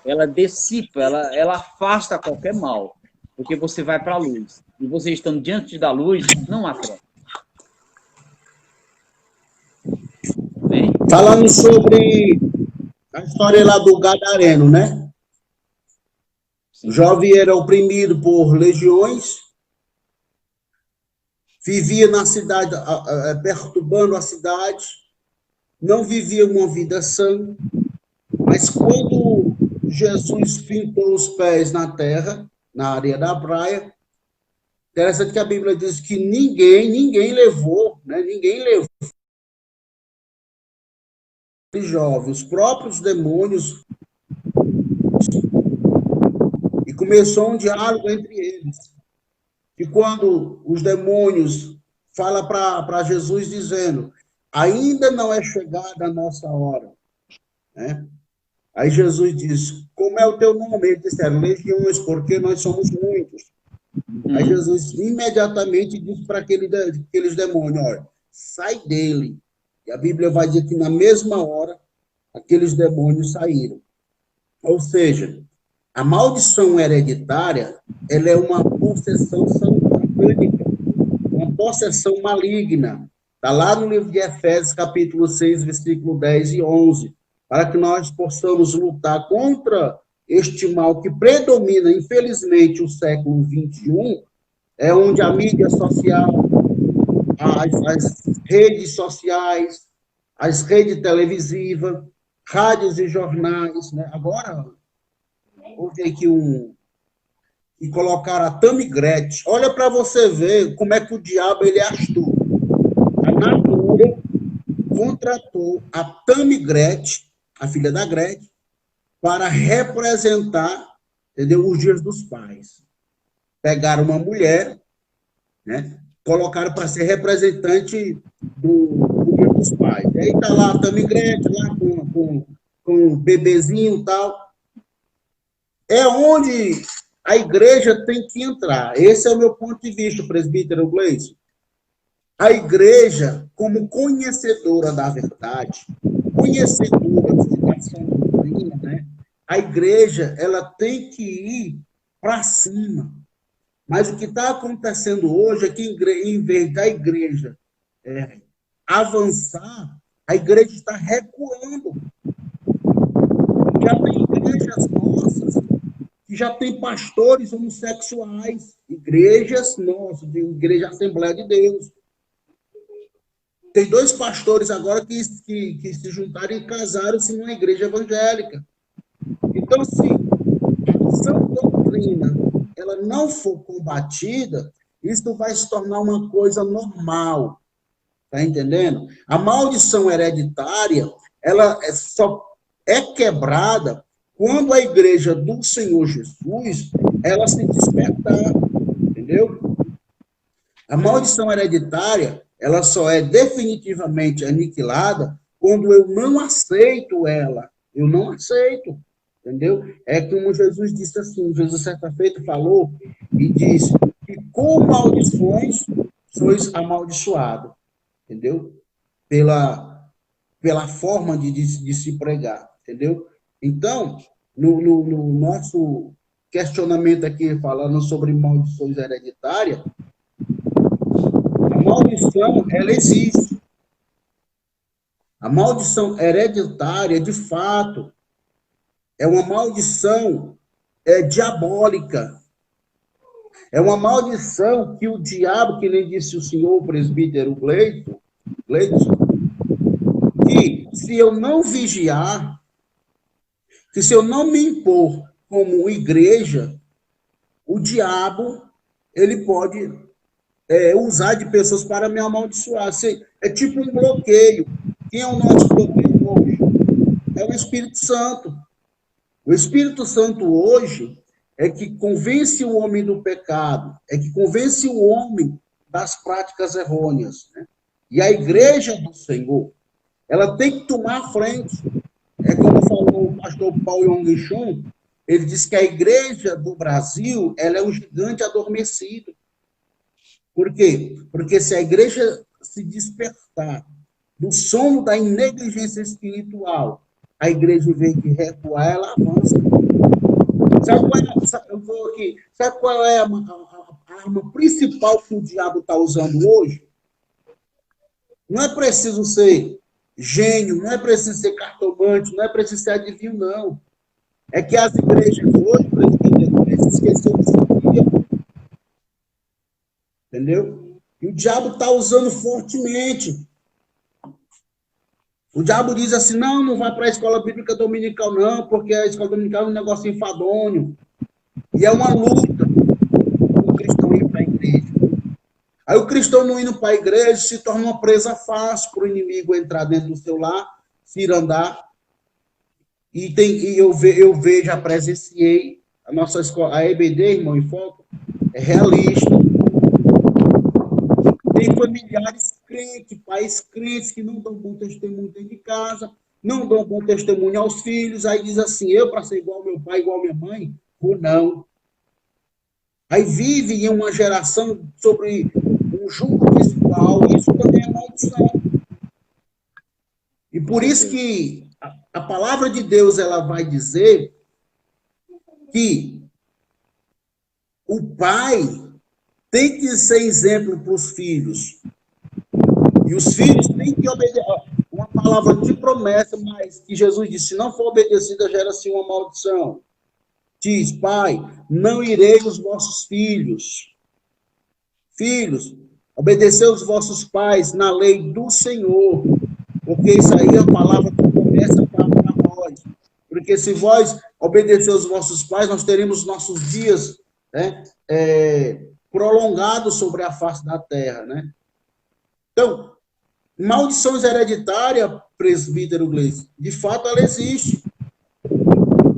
ela dissipa, ela afasta qualquer mal, porque você vai para a luz. E você estando diante da luz, não há treva. Bem? Falando sobre a história lá do Gadareno, né? O jovem era oprimido por legiões, vivia na cidade, perturbando a cidade, não vivia uma vida sã, mas quando Jesus pintou os pés na terra, na areia da praia, interessante que a Bíblia diz que ninguém levou, né? Ninguém levou jovem, os próprios demônios, e começou um diálogo entre eles. E quando os demônios falam para Jesus dizendo, ainda não é chegada a nossa hora, né? Aí Jesus diz, como é o teu nome? Eles disseram, legiões, porque nós somos muitos. Aí Jesus imediatamente diz para aqueles demônios, olha, sai dele. E a Bíblia vai dizer que na mesma hora, aqueles demônios saíram. Ou seja, a maldição hereditária, ela é uma possessão satânica, uma possessão maligna. Está lá no livro de Efésios, capítulo 6, versículo 10 e 11, para que nós possamos lutar contra este mal que predomina, infelizmente, o século XXI, é onde a mídia social, as redes sociais, as redes televisivas, rádios e jornais, né? Agora, houve aqui e colocaram a Tammy Gretchen. Olha para você ver como é que o diabo ele é astuto. A Natura contratou a Tammy Gretchen, a filha da Gretchen, para representar, entendeu, os dias dos pais. Pegaram uma mulher, né, colocaram para ser representante do dia dos pais. Aí está lá a Tammy Gretchen, lá com um bebezinho e tal. É onde a igreja tem que entrar. Esse é o meu ponto de vista, presbítero Gleison. A igreja, como conhecedora da verdade, conhecedora da sã doutrina, né? A igreja ela tem que ir para cima. Mas o que está acontecendo hoje é que, em vez da igreja avançar, a igreja está recuando. Já tem igrejas nossas que já tem pastores homossexuais, igrejas nossas, de Igreja Assembleia de Deus. Tem 2 pastores agora que se juntaram e casaram-se numa igreja evangélica. Então, se a sã doutrina ela não for combatida, isso vai se tornar uma coisa normal. Está entendendo? A maldição hereditária, ela só é quebrada quando a igreja do Senhor Jesus, ela se despertar, entendeu? A maldição hereditária, ela só é definitivamente aniquilada quando eu não aceito ela. Eu não aceito, entendeu? É como Jesus disse assim, Jesus certa feita falou e disse que com maldições sois amaldiçoados, entendeu? Pela forma de se pregar, entendeu? Então, no nosso questionamento aqui, falando sobre maldições hereditárias, a maldição, ela existe. A maldição hereditária, de fato, é uma maldição diabólica. É uma maldição que o diabo, que nem disse o senhor presbítero Gleidson, que se eu não vigiar, que se eu não me impor como igreja, o diabo, ele pode usar de pessoas para me amaldiçoar. É tipo um bloqueio. Quem é o nosso bloqueio hoje? É o Espírito Santo. O Espírito Santo hoje é que convence o homem do pecado, é que convence o homem das práticas errôneas, né? E a igreja do Senhor, ela tem que tomar a frente. É como falou o pastor Paulo Yong-Chun, ele disse que a igreja do Brasil, ela é um gigante adormecido. Por quê? Porque se a igreja se despertar do sono da negligência espiritual, a igreja, em vez de recuar, ela avança. Sabe qual é a arma principal que o diabo está usando hoje? Não é preciso ser gênio, não é preciso ser cartomante, não é preciso ser adivinho, não. É que as igrejas hoje, presidente, esqueceram disso aqui, entendeu? E o diabo está usando fortemente. O diabo diz assim, não vai para a escola bíblica dominical, não, porque a escola dominical é um negócio enfadonho. E é uma luta o cristão ir para a igreja. Aí o cristão não indo para a igreja se torna uma presa fácil para o inimigo entrar dentro do seu lar, se andar. E eu vejo, já presenciei, a nossa escola, a EBD, Irmão em Foco, é realista. Tem familiares crentes, pais crentes que não dão bom testemunho dentro de casa, não dão bom testemunho aos filhos, aí diz assim, eu para ser igual ao meu pai, igual à minha mãe, ou não. Aí vive em uma geração sobre um julgo desigual, isso também é maldição. E por isso que a palavra de Deus ela vai dizer que o pai tem que ser exemplo para os filhos. E os filhos têm que obedecer. Uma palavra de promessa, mas que Jesus disse, se não for obedecida, gera-se uma maldição. Diz, pai, não irei os vossos filhos. Filhos, obedecer os vossos pais na lei do Senhor. Porque isso aí é a palavra que começa para nós. Porque se vós obedecer os vossos pais, nós teremos nossos dias, né, prolongados sobre a face da terra, né? Então, maldições hereditárias, presbítero Gleison, de fato ela existe.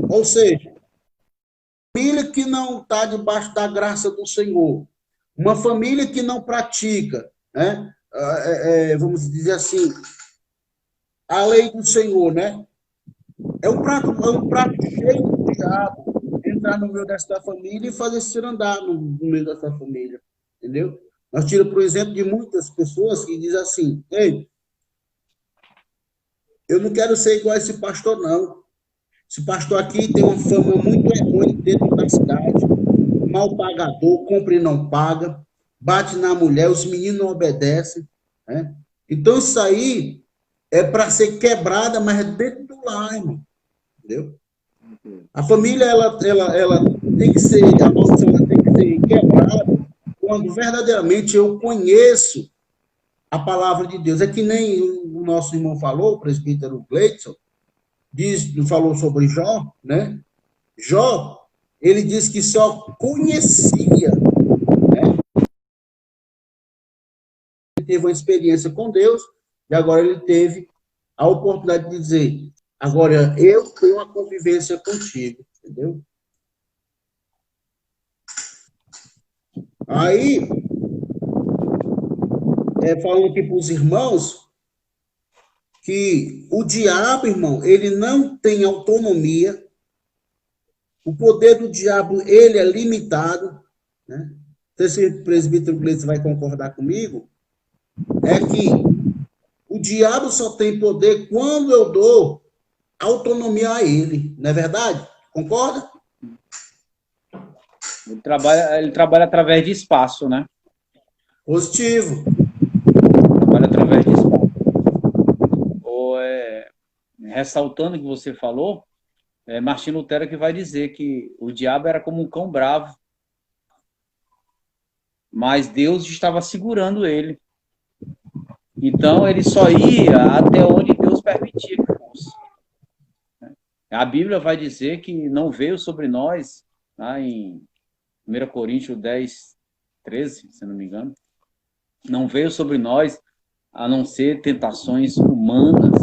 Ou seja, família que não está debaixo da graça do Senhor, uma família que não pratica, né? Vamos dizer assim, a lei do Senhor, né? É um prato cheio do diabo entrar no meio dessa família e fazer se andar no meio dessa família, entendeu? Nós tiramos, por exemplo, de muitas pessoas que dizem assim, ei, eu não quero ser igual a esse pastor, não. Esse pastor aqui tem uma fama muito errônea dentro da cidade, mal pagador, compra e não paga, bate na mulher, os meninos não obedecem, né? Então, isso aí é para ser quebrada, mas é dentro do lar, irmão. Entendeu? A família, ela tem que ser, a maldição ela tem que ser quebrada quando verdadeiramente eu conheço a palavra de Deus. É que nem o nosso irmão falou, o presbítero Gleidson, falou sobre Jó, né? Jó, ele disse que só conhecia, né? Ele teve uma experiência com Deus e agora ele teve a oportunidade de dizer: agora eu tenho uma convivência contigo, entendeu? Aí, falando aqui para os irmãos, que o diabo, irmão, ele não tem autonomia, o poder do diabo, ele é limitado, né? Não sei se o presbítero Gleison vai concordar comigo, é que o diabo só tem poder quando eu dou autonomia a ele, não é verdade? Concorda? Ele trabalha através de espaço, né? Positivo. Trabalha através de espaço. Ressaltando o que você falou, Martinho Lutero que vai dizer que o diabo era como um cão bravo, mas Deus estava segurando ele. Então, ele só ia até onde Deus permitia que fosse. A Bíblia vai dizer que não veio sobre nós, tá, em 1 Coríntios 10, 13, se não me engano, não veio sobre nós a não ser tentações humanas,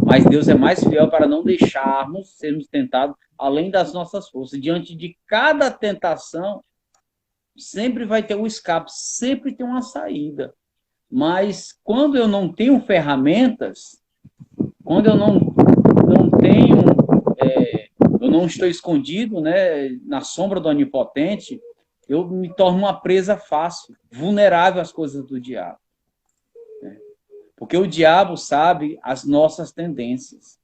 mas Deus é mais fiel para não deixarmos sermos tentados além das nossas forças. Diante de cada tentação, sempre vai ter um escape, sempre tem uma saída. Mas quando eu não tenho ferramentas, quando eu não tenho, eu não estou escondido, né, na sombra do Onipotente, eu me torno uma presa fácil, vulnerável às coisas do diabo. Porque o diabo sabe as nossas tendências.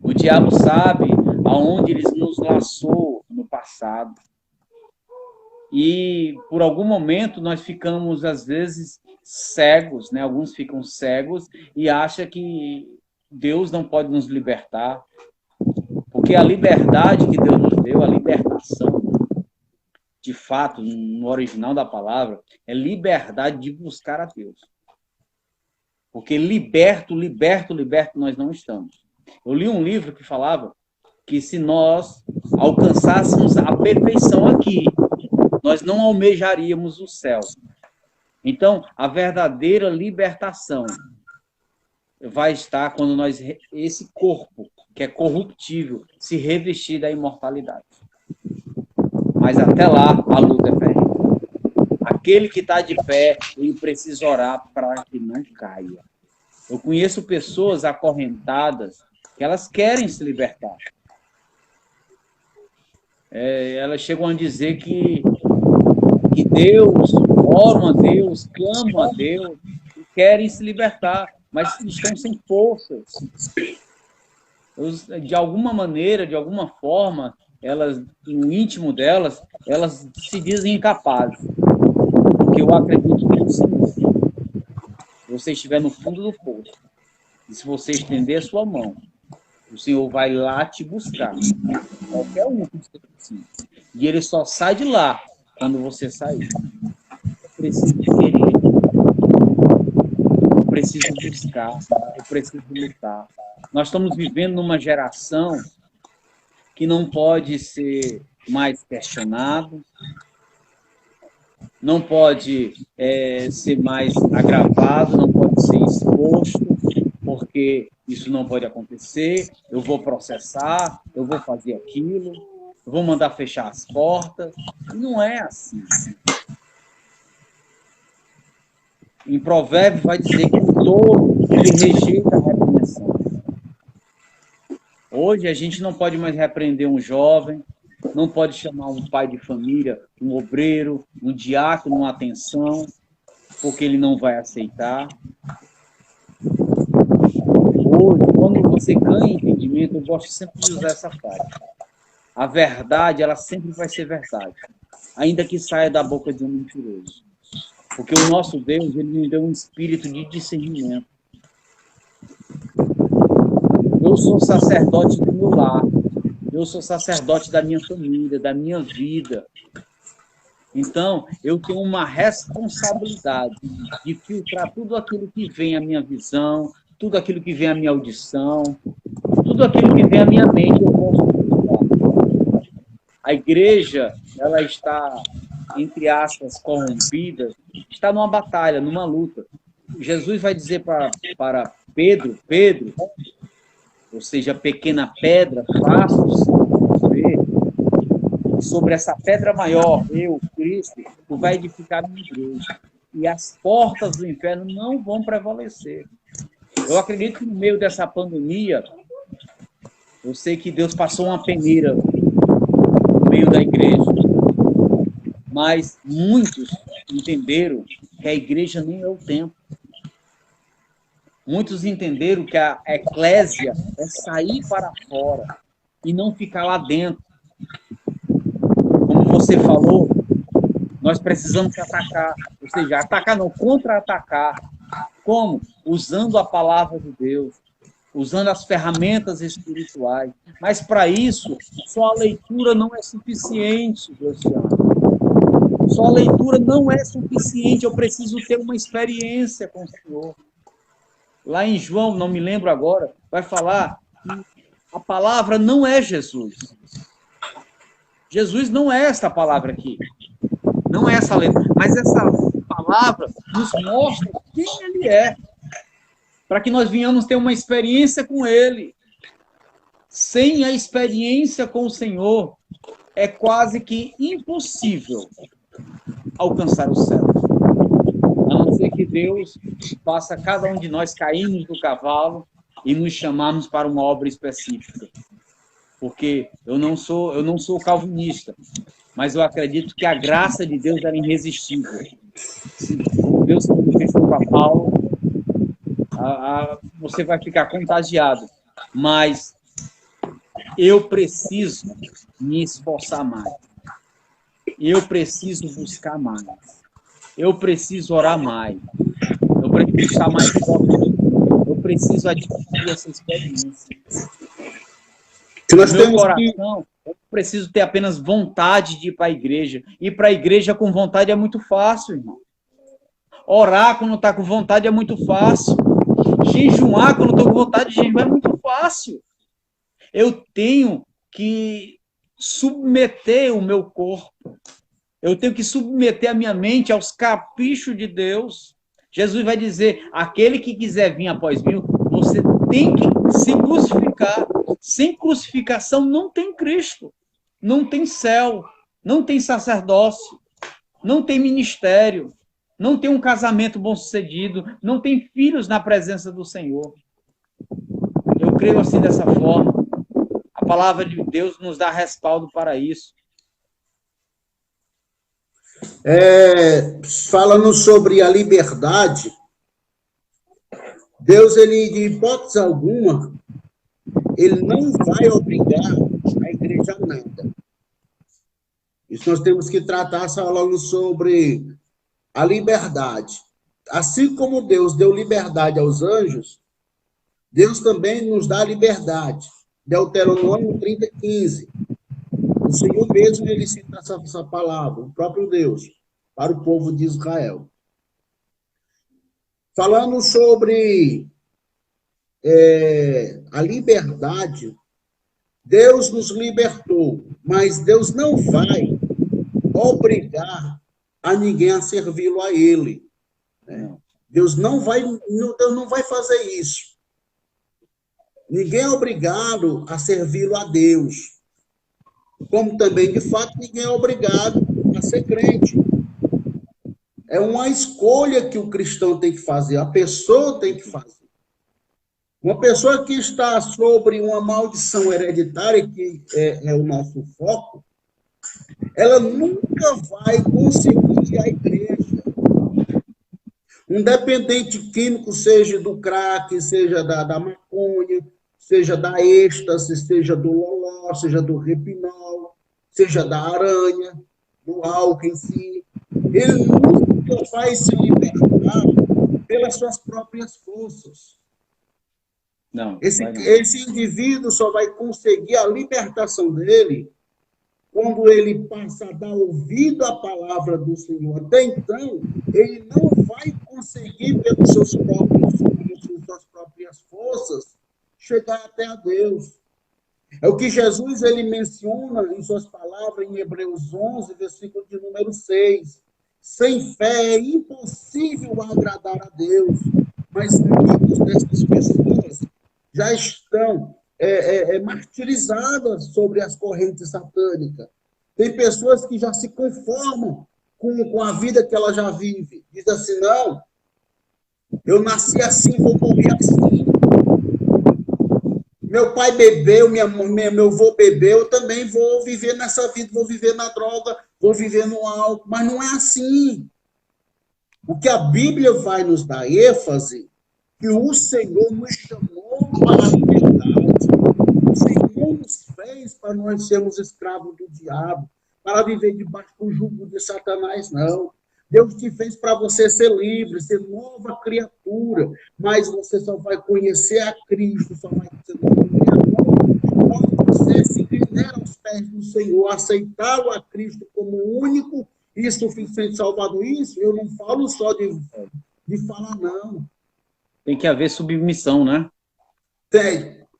O diabo sabe aonde ele nos laçou no passado. E por algum momento nós ficamos, às vezes, cegos, né? Alguns ficam cegos e acham que Deus não pode nos libertar. Porque a liberdade que Deus nos deu, a libertação, de fato, no original da palavra, é liberdade de buscar a Deus. Porque liberto nós não estamos. Eu li um livro que falava que se nós alcançássemos a perfeição aqui, nós não almejaríamos o céu. Então, a verdadeira libertação vai estar quando nós, esse corpo, que é corruptível, se revestir da imortalidade. Mas até lá, a luta é ferrenha. Aquele que está de pé, ele precisa orar para que não caia. Eu conheço pessoas acorrentadas que elas querem se libertar. Elas chegam a dizer que Deus, oram a Deus, clamam a Deus, e querem se libertar, mas estão sem forças. De alguma maneira, de alguma forma, elas, no íntimo delas, elas se dizem incapazes. Porque eu acredito que se você estiver no fundo do poço, e se você estender a sua mão, o Senhor vai lá te buscar. Qualquer um que você precisa. E ele só sai de lá quando você sair. Eu preciso querer. Eu preciso buscar. Eu preciso lutar. Nós estamos vivendo numa geração que não pode ser mais questionado, não pode ser mais agravado, não pode ser exposto, porque isso não pode acontecer, eu vou processar, eu vou fazer aquilo, eu vou mandar fechar as portas. Não é assim. Em Provérbios vai dizer que o tolo, ele rejeita a repreensão. Hoje a gente não pode mais repreender um jovem, não pode chamar um pai de família, um obreiro, um diácono, uma atenção, porque ele não vai aceitar. Hoje, quando você ganha entendimento, eu gosto sempre de usar essa frase. A verdade, ela sempre vai ser verdade, ainda que saia da boca de um mentiroso. Porque o nosso Deus, ele nos deu um espírito de discernimento. Eu sou sacerdote do meu lar. Eu sou sacerdote da minha família, da minha vida. Então, eu tenho uma responsabilidade de filtrar tudo aquilo que vem à minha visão, tudo aquilo que vem à minha audição, tudo aquilo que vem à minha mente, eu posso filtrar. A igreja, ela está, entre aspas, corrompida, está numa batalha, numa luta. Jesus vai dizer para Pedro, Pedro, ou seja, pequena pedra, faço você, sobre essa pedra maior, eu, Cristo, tu vai edificar a minha igreja. E as portas do inferno não vão prevalecer. Eu acredito que no meio dessa pandemia, eu sei que Deus passou uma peneira no meio da igreja. Mas muitos entenderam que a igreja nem é o templo. Muitos entenderam que a eclésia é sair para fora e não ficar lá dentro. Como você falou, nós precisamos atacar, ou seja, atacar não, contra-atacar. Como? Usando a palavra de Deus, usando as ferramentas espirituais. Mas para isso, só a leitura não é suficiente, Luciano. Só a leitura não é suficiente, eu preciso ter uma experiência com o Senhor. Lá em João, não me lembro agora, vai falar que a palavra não é Jesus. Jesus não é esta palavra aqui. Não é essa letra. Mas essa palavra nos mostra quem ele é. Para que nós venhamos ter uma experiência com ele. Sem a experiência com o Senhor, é quase que impossível alcançar o céu. A não ser que Deus faça cada um de nós cairmos do cavalo e nos chamarmos para uma obra específica. Porque eu não sou calvinista, mas eu acredito que a graça de Deus era irresistível. Se Deus se manifestou para Paulo, você vai ficar contagiado. Mas eu preciso me esforçar mais. Eu preciso buscar mais. Eu preciso orar mais. Eu preciso estar mais forte. Eu preciso adquirir essa experiência. No meu coração, eu preciso ter apenas vontade de ir para a igreja. Ir para a igreja com vontade é muito fácil, irmão. Orar quando está com vontade é muito fácil. Jejuar quando estou com vontade de jejuar é muito fácil. Eu tenho que submeter o meu corpo. Eu tenho que submeter a minha mente aos caprichos de Deus. Jesus vai dizer, aquele que quiser vir após mim, você tem que se crucificar. Sem crucificação não tem Cristo, não tem céu, não tem sacerdócio, não tem ministério, não tem um casamento bom-sucedido, não tem filhos na presença do Senhor. Eu creio assim dessa forma. A palavra de Deus nos dá respaldo para isso. Falando sobre a liberdade, Deus, ele, de hipótese alguma, ele não vai obrigar a igreja a nada. Isso nós temos que tratar falando sobre a liberdade. Assim como Deus deu liberdade aos anjos, Deus também nos dá liberdade. Deuteronômio 30:15. O Senhor mesmo, ele cita essa palavra, o próprio Deus, para o povo de Israel. Falando sobre a liberdade, Deus nos libertou, mas Deus não vai obrigar a ninguém a servi-lo a Ele. Deus não vai fazer isso. Ninguém é obrigado a servi-lo a Deus. Como também, de fato, ninguém é obrigado a ser crente. É uma escolha que o cristão tem que fazer, a pessoa tem que fazer. Uma pessoa que está sobre uma maldição hereditária, que é o nosso foco, ela nunca vai conseguir ir à igreja. Um dependente químico, seja do crack, seja da maconha, seja da êxtase, seja do loló, seja do repinol, seja da aranha, do álcool em si, ele nunca vai se libertar pelas suas próprias forças. Não, esse indivíduo só vai conseguir a libertação dele quando ele passa a dar ouvido à palavra do Senhor. Até então, ele não vai conseguir, pelos seus próprios esforços, suas próprias forças, chegar até a Deus. É o que Jesus ele menciona em suas palavras em Hebreus 11, versículo de número 6. Sem fé é impossível agradar a Deus, mas muitas dessas pessoas já estão martirizadas sobre as correntes satânicas. Tem pessoas que já se conformam com a vida que ela já vive. Diz assim, não, eu nasci assim, vou morrer assim. Meu pai bebeu, meu avô bebeu, eu também vou viver nessa vida, vou viver na droga, vou viver no álcool. Mas não é assim. O que a Bíblia vai nos dar ênfase, que o Senhor nos chamou para a liberdade. O Senhor nos fez para nós sermos escravos do diabo, para viver debaixo do jugo de Satanás, não. Deus te fez para você ser livre, ser nova criatura, mas você só vai conhecer a Cristo, só vai ser nova criatura quando você se render aos pés do Senhor, aceitá-lo a Cristo como único e suficiente Salvador. Isso eu não falo só de falar, não. Tem que haver submissão, né?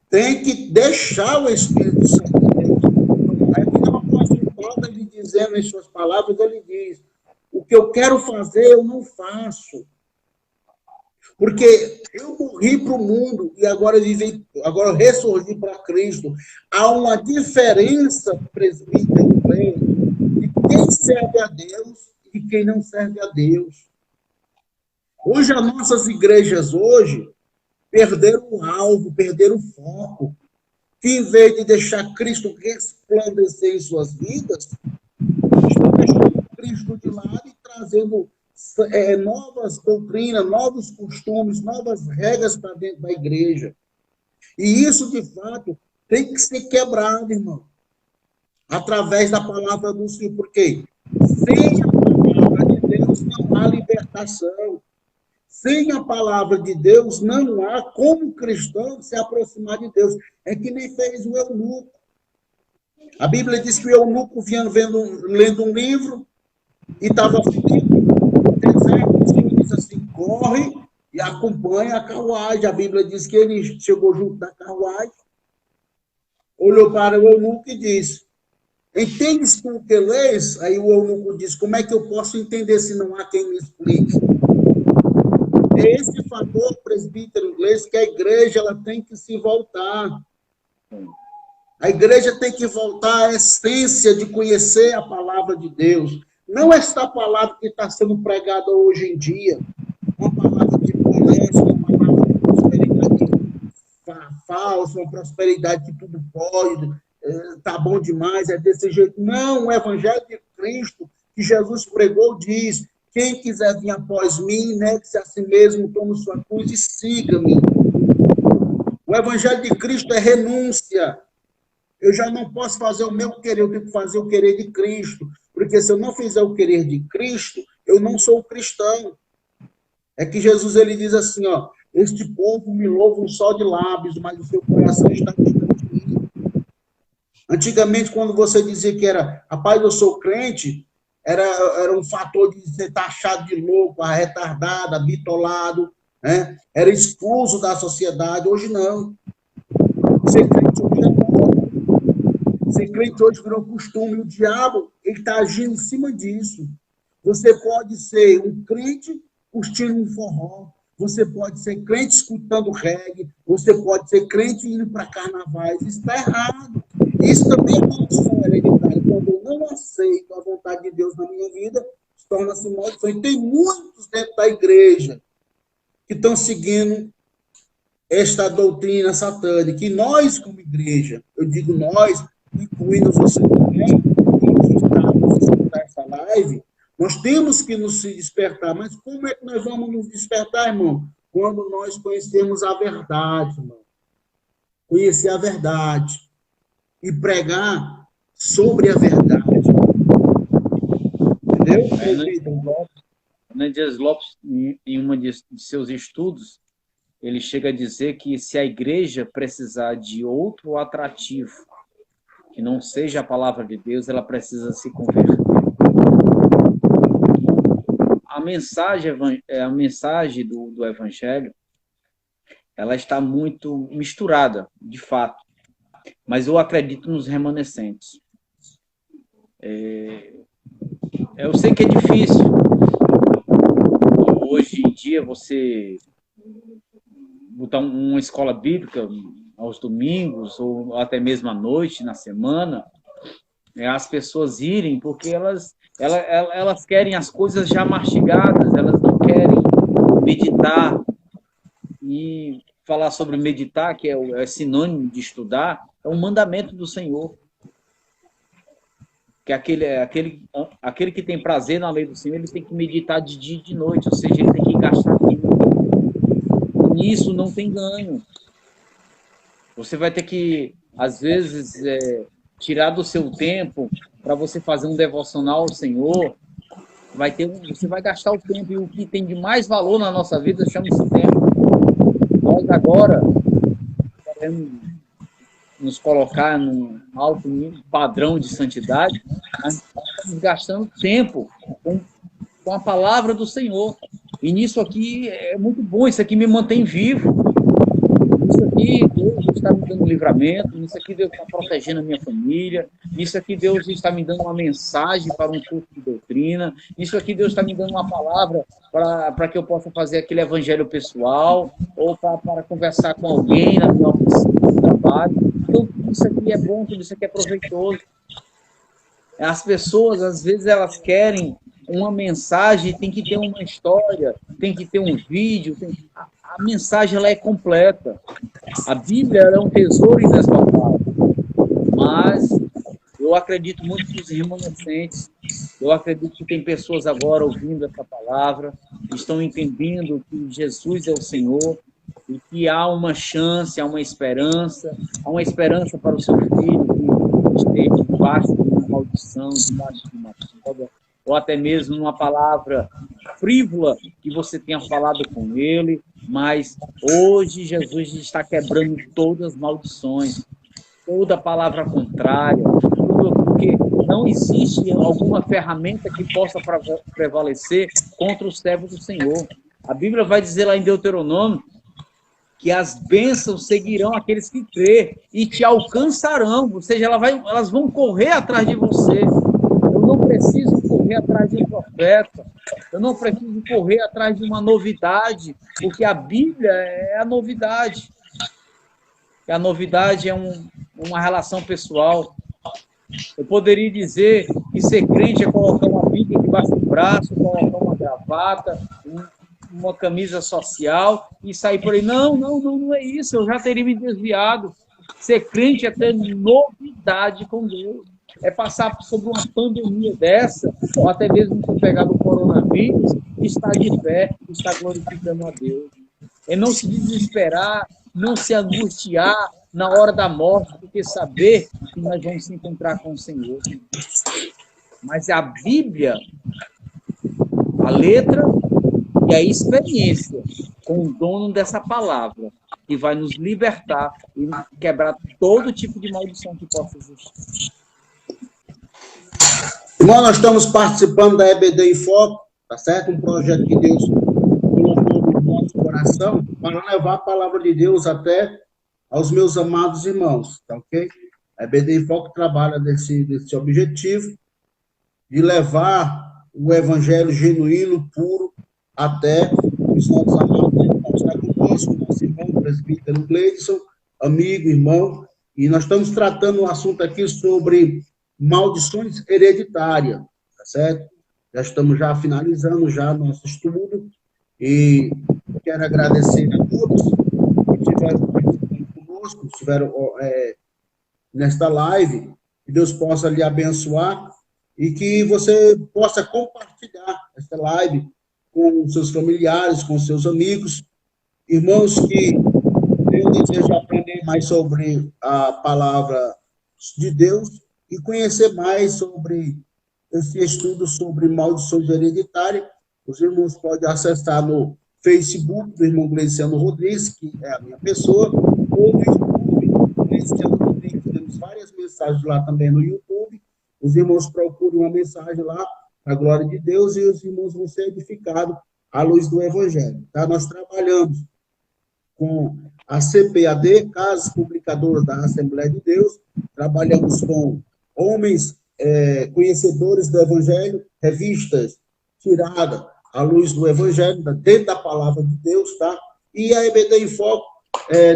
Tem que deixar o Espírito Santo de Deus. Aí o apóstolo Paulo, ele dizendo em suas palavras, ele diz, o que eu quero fazer, eu não faço. Porque eu morri para o mundo e agora eu ressurgi para Cristo. Há uma diferença, presbítero, de quem serve a Deus e de quem não serve a Deus. Hoje, as nossas igrejas perderam o alvo, perderam o foco. Que, em vez de deixar Cristo resplandecer em suas vidas, estão deixando Cristo de lado e trazendo novas doutrinas, novos costumes, novas regras para dentro da igreja. E isso, de fato, tem que ser quebrado, irmão, através da palavra do Senhor. Por quê? Sem a palavra de Deus não há libertação. Sem a palavra de Deus, não há como cristão se aproximar de Deus. É que nem fez o eunuco. A Bíblia diz que o eunuco vinha lendo um livro e estava no deserto. O Senhor diz assim, corre e acompanha a carruagem. A Bíblia diz que ele chegou junto da carruagem, olhou para o eunuco e disse, entendes tu o que lês? Aí o eunuco disse, como é que eu posso entender se não há quem me explique? É esse fator, presbítero inglês, que a igreja ela tem que se voltar. A igreja tem que voltar à essência de conhecer a palavra de Deus. Não esta palavra que está sendo pregada hoje em dia, uma palavra de violência, uma palavra de prosperidade falsa, uma prosperidade que tudo pode, está bom demais, é desse jeito. Não, o evangelho de Cristo que Jesus pregou diz, quem quiser vir após mim, negue-se a si mesmo, tome sua cruz e siga-me. O evangelho de Cristo é renúncia. Eu já não posso fazer o meu querer, eu tenho que fazer o querer de Cristo. Porque se eu não fizer o querer de Cristo, eu não sou cristão. É que Jesus ele diz assim, ó, este povo me louva só de lábios, mas o seu coração está distante de mim. Antigamente, quando você dizia que era, rapaz, eu sou crente, era um fator de ser taxado de louco, retardado, bitolado, né? Era excluso da sociedade. Hoje não. Ser crente hoje é bom. Ser crente hoje virou costume. O diabo está agindo em cima disso. Você pode ser um crente curtindo um forró. Você pode ser crente escutando reggae. Você pode ser crente indo para carnavais. Isso está errado. Isso também é maldição hereditária. Quando eu não aceito a vontade de Deus na minha vida, torna-se maldição. E tem muitos dentro da igreja que estão seguindo esta doutrina satânica. E nós, como igreja, eu digo nós, incluindo você também, que escutar essa live, nós temos que nos despertar. Mas como é que nós vamos nos despertar, irmão? Quando nós conhecemos a verdade, irmão. Conhecer a verdade. E pregar sobre a verdade. Entendeu? Hernandes Dias Lopes, em uma de seus estudos, ele chega a dizer que se a igreja precisar de outro atrativo, que não seja a palavra de Deus, ela precisa se converter. A mensagem do Evangelho, ela está muito misturada, de fato, mas eu acredito nos remanescentes. Eu sei que é difícil, hoje em dia, você botar uma escola bíblica aos domingos, ou até mesmo à noite, na semana, as pessoas irem, porque elas querem as coisas já mastigadas, elas não querem meditar. E falar sobre meditar, que é sinônimo de estudar, é um mandamento do Senhor. Que aquele que tem prazer na lei do Senhor, ele tem que meditar de dia e de noite, ou seja, ele tem que gastar tempo. Nisso não tem ganho. Você vai ter que, às vezes, tirar do seu tempo para você fazer um devocional ao Senhor. Você vai gastar o tempo, e o que tem de mais valor na nossa vida chama-se tempo. Nós agora queremos nos colocar num alto padrão de santidade, mas estamos gastando tempo com a palavra do Senhor. E nisso aqui é muito bom, isso aqui me mantém vivo. Isso aqui Deus está me dando livramento, isso aqui Deus está protegendo a minha família, isso aqui Deus está me dando uma mensagem para um curso de doutrina, isso aqui Deus está me dando uma palavra para que eu possa fazer aquele evangelho pessoal, ou para conversar com alguém na minha oficina, no trabalho. Então, tudo isso aqui é bom, tudo isso aqui é proveitoso. As pessoas, às vezes, elas querem uma mensagem, tem que ter uma história, tem que ter um vídeo. A mensagem ela é completa. A Bíblia é um tesouro inesgotável. Mas eu acredito muito nos remanescentes. Eu acredito que tem pessoas agora ouvindo essa palavra, estão entendendo que Jesus é o Senhor, e que há uma chance, há uma esperança para o seu filho que esteja debaixo de uma maldição, debaixo de uma sombra, ou até mesmo uma palavra frívola que você tenha falado com ele, mas hoje Jesus está quebrando todas as maldições, toda palavra contrária, porque não existe alguma ferramenta que possa prevalecer contra os servos do Senhor. A Bíblia vai dizer lá em Deuteronômio que as bênçãos seguirão aqueles que crê e te alcançarão, ou seja, elas vão correr atrás de você. Eu não preciso correr atrás de um profeta, eu não preciso correr atrás de uma novidade, porque a Bíblia é a novidade. E a novidade é uma relação pessoal. Eu poderia dizer que ser crente é colocar uma Bíblia debaixo do braço, colocar uma gravata, uma camisa social e sair por aí. Não é isso, eu já teria me desviado. Ser crente é ter novidade com Deus. É passar sobre uma pandemia dessa, ou até mesmo ter pegado o coronavírus, e estar de fé, estar glorificando a Deus. É não se desesperar, não se angustiar na hora da morte, porque saber que nós vamos se encontrar com o Senhor. Mas a Bíblia, a letra e a experiência com o dono dessa palavra, que vai nos libertar e quebrar todo tipo de maldição que possa existir. Irmão, nós estamos participando da EBD em Foco, tá certo? Um projeto que Deus colocou no nosso coração para levar a palavra de Deus até aos meus amados irmãos, tá ok? A EBD em Foco trabalha desse objetivo de levar o evangelho genuíno, puro, até os nossos amados irmãos. Está conosco, nosso irmão, o presbítero Gleison, amigo, irmão, e nós estamos tratando um assunto aqui sobre maldições hereditárias, tá certo? Já estamos finalizando nosso estudo, e quero agradecer a todos que estiveram participando conosco, que estiveram nesta live, que Deus possa lhe abençoar e que você possa compartilhar esta live com seus familiares, com seus amigos, irmãos que eu desejo aprender mais sobre a palavra de Deus e conhecer mais sobre esse estudo sobre maldições hereditárias. Os irmãos podem acessar no Facebook do irmão Gleiciano Rodrigues, que é a minha pessoa, ou no YouTube, Gleiciano Rodrigues. Temos várias mensagens lá também no YouTube. Os irmãos procuram uma mensagem lá, a glória de Deus, e os irmãos vão ser edificados à luz do Evangelho. Tá? Nós trabalhamos com a CPAD, Casas Publicadoras da Assembleia de Deus, trabalhamos com homens conhecedores do Evangelho, revistas tiradas à luz do Evangelho, dentro da palavra de Deus, tá? E a EBD em Foco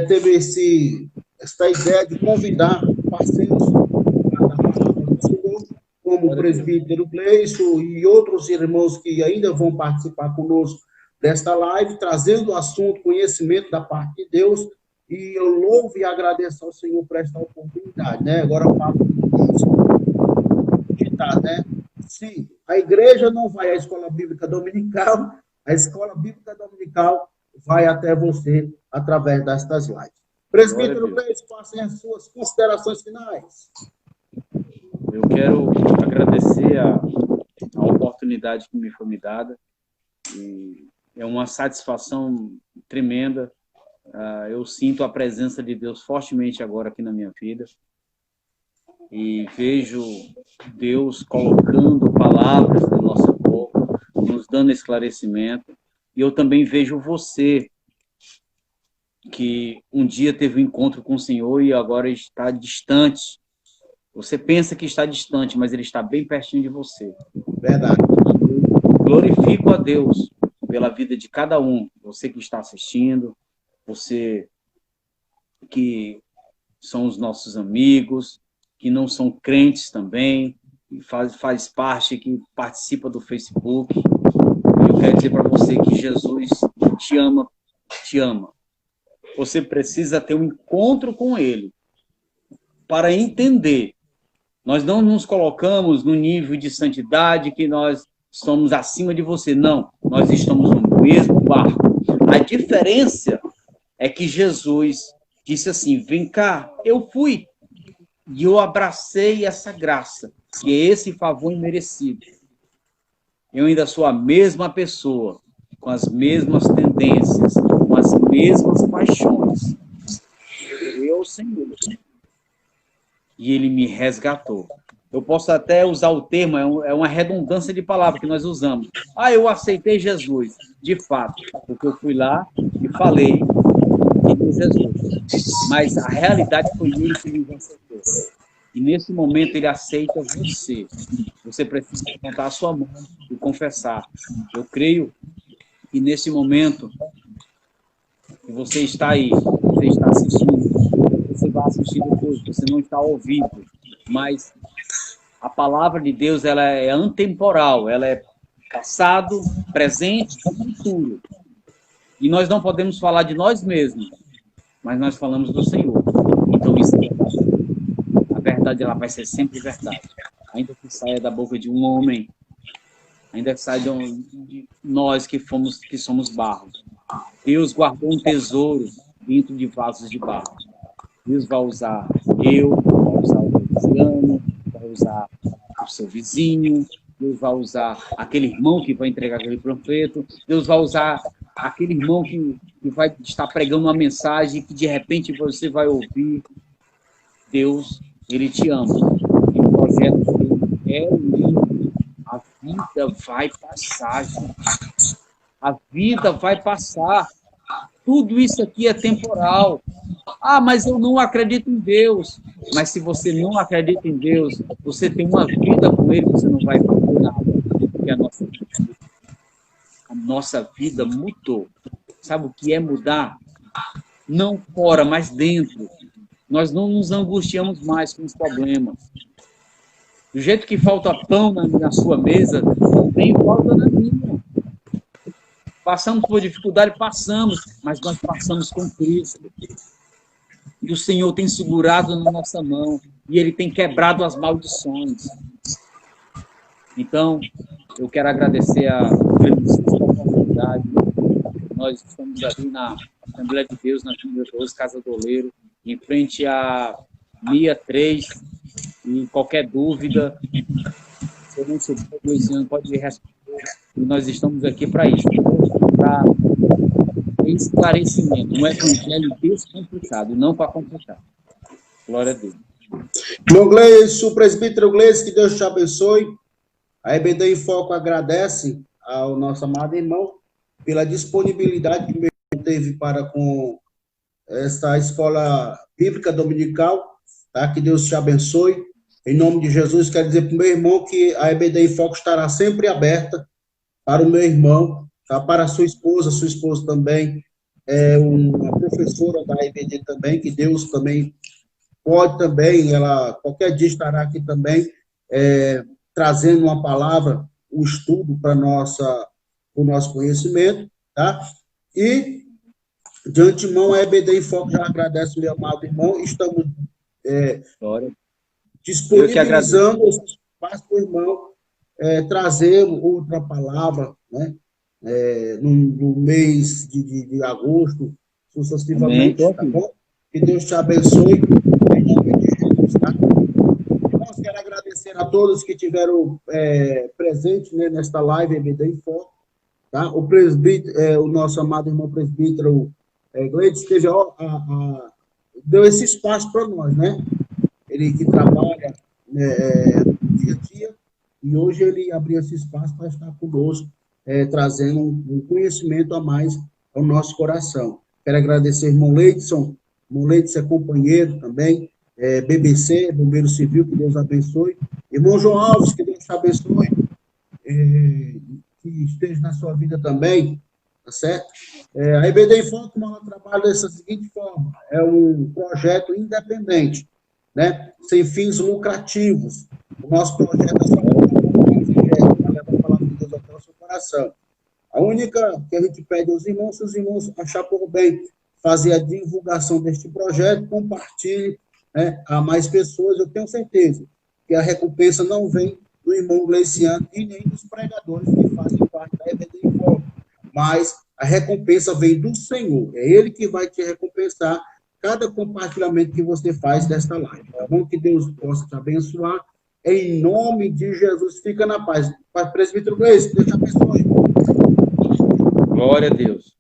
teve esta ideia de convidar parceiros da palavra do Senhor, como o presbítero Gleison e outros irmãos que ainda vão participar conosco desta live, trazendo o assunto, conhecimento da parte de Deus, e eu louvo e agradeço ao Senhor por esta oportunidade, né? Agora eu falo né? Sim, a igreja não vai à escola bíblica dominical, a escola bíblica dominical vai até você através destas lives. Presbítero Gleison, façam as suas considerações finais. Eu quero agradecer a oportunidade que me foi me dada, e é uma satisfação tremenda. Eu sinto a presença de Deus fortemente agora aqui na minha vida, e vejo Deus colocando palavras na nossa boca, nos dando esclarecimento, e eu também vejo você, que um dia teve um encontro com o Senhor e agora está distante. Você pensa que está distante, mas Ele está bem pertinho de você. Verdade. Eu glorifico a Deus pela vida de cada um, você que está assistindo, você que são os nossos amigos, que não são crentes também, que faz parte, que participa do Facebook. Eu quero dizer para você que Jesus te ama, te ama. Você precisa ter um encontro com Ele para entender. Nós não nos colocamos no nível de santidade que nós somos acima de você. Não, nós estamos no mesmo barco. A diferença é que Jesus disse assim, vem cá, eu fui. E eu abracei essa graça, que é esse favor imerecido. Eu ainda sou a mesma pessoa, com as mesmas tendências, com as mesmas paixões. Eu, Senhor. E Ele me resgatou. Eu posso até usar o termo, é uma redundância de palavra que nós usamos. Eu aceitei Jesus. De fato, porque eu fui lá e falei de Jesus. Mas a realidade foi Ele que me aceitou. E nesse momento Ele aceita você. Você precisa levantar a sua mão e confessar. Eu creio que nesse momento que você está aí, você está assistindo, você vai assistir depois, você não está ouvindo, mas a palavra de Deus, ela é antemporal, ela é passado, presente e futuro. E nós não podemos falar de nós mesmos, mas nós falamos do Senhor. Então isso é verdade. A verdade, ela vai ser sempre verdade. Ainda que saia da boca de um homem, ainda que saia de nós que somos barro. Deus guardou um tesouro dentro de vasos de barro. Deus vai usar eu, vai usar o Luciano, vai usar o seu vizinho, Deus vai usar aquele irmão que vai entregar aquele panfleto, Deus vai usar aquele irmão que vai estar pregando uma mensagem que de repente você vai ouvir. Deus, Ele te ama. E o projeto dele é lindo. A vida vai passar, gente. A vida vai passar. Tudo isso aqui é temporal. Mas eu não acredito em Deus. Mas se você não acredita em Deus, você tem uma vida com Ele, você não vai fazer nada. Porque a nossa vida mudou. Sabe o que é mudar? Não fora, mas dentro. Nós não nos angustiamos mais com os problemas. Do jeito que falta pão na sua mesa, também falta na minha. Passamos por dificuldade, passamos, mas nós passamos com Cristo. E o Senhor tem segurado na nossa mão, e Ele tem quebrado as maldições. Então, eu quero agradecer a oportunidade. Nós estamos ali na Assembleia de Deus, na número 12, Casa do Oleiro, em frente à MIA 3, e qualquer dúvida, se eu não souber, Luciano pode responder, e nós estamos aqui para isso, para esclarecimento, um evangelho descomplicado, não para complicar. Glória a Deus. Irmão Gleison, presbítero Gleison, que Deus te abençoe. A EBD em Foco agradece ao nosso amado irmão pela disponibilidade que o meu irmão teve para com essa escola bíblica dominical, tá? Que Deus te abençoe. Em nome de Jesus, quero dizer para o meu irmão que a EBD em Foco estará sempre aberta para o meu irmão, tá? Para a sua esposa também é uma professora da EBD também, que Deus também pode também, ela qualquer dia estará aqui também, trazendo uma palavra, um estudo para o nosso conhecimento, tá? E, de antemão, a EBD em Foco já agradece, meu amado irmão, estamos disponibilizando esse espaço para o irmão trazer outra palavra, né? No mês de agosto, sucessivamente, tá bom? Que Deus te abençoe, em nome de Jesus, tá? Irmãos, quero agradecer a todos que tiveram presente, né, nesta live EBD em Foco, tá? O presbítero, o nosso amado irmão presbítero Gleides deu esse espaço para nós, né? Ele que trabalha no dia a dia, e hoje ele abriu esse espaço para estar conosco, trazendo um conhecimento a mais ao nosso coração. Quero agradecer ao irmão Leidson. Irmão Leidson é companheiro também, BBC, Bombeiro Civil, que Deus abençoe. Irmão João Alves, que Deus te abençoe, que esteja na sua vida também, tá certo? A EBD em Foco, ela trabalha dessa seguinte forma: é um projeto independente, né? Sem fins lucrativos. O nosso projeto é só para levar a palavra de Deus até o seu coração. A única que a gente pede aos irmãos, se os irmãos achar por bem fazer a divulgação deste projeto, compartilhe, né, a mais pessoas. Eu tenho certeza que a recompensa não vem do irmão Gleiciano e nem dos pregadores que fazem parte da EBD em Foco, mas a recompensa vem do Senhor. É Ele que vai te recompensar cada compartilhamento que você faz desta live. Tá bom? Que Deus possa te abençoar. Em nome de Jesus, fica na paz. Presbítero Gleison, Deus te abençoe. Glória a Deus.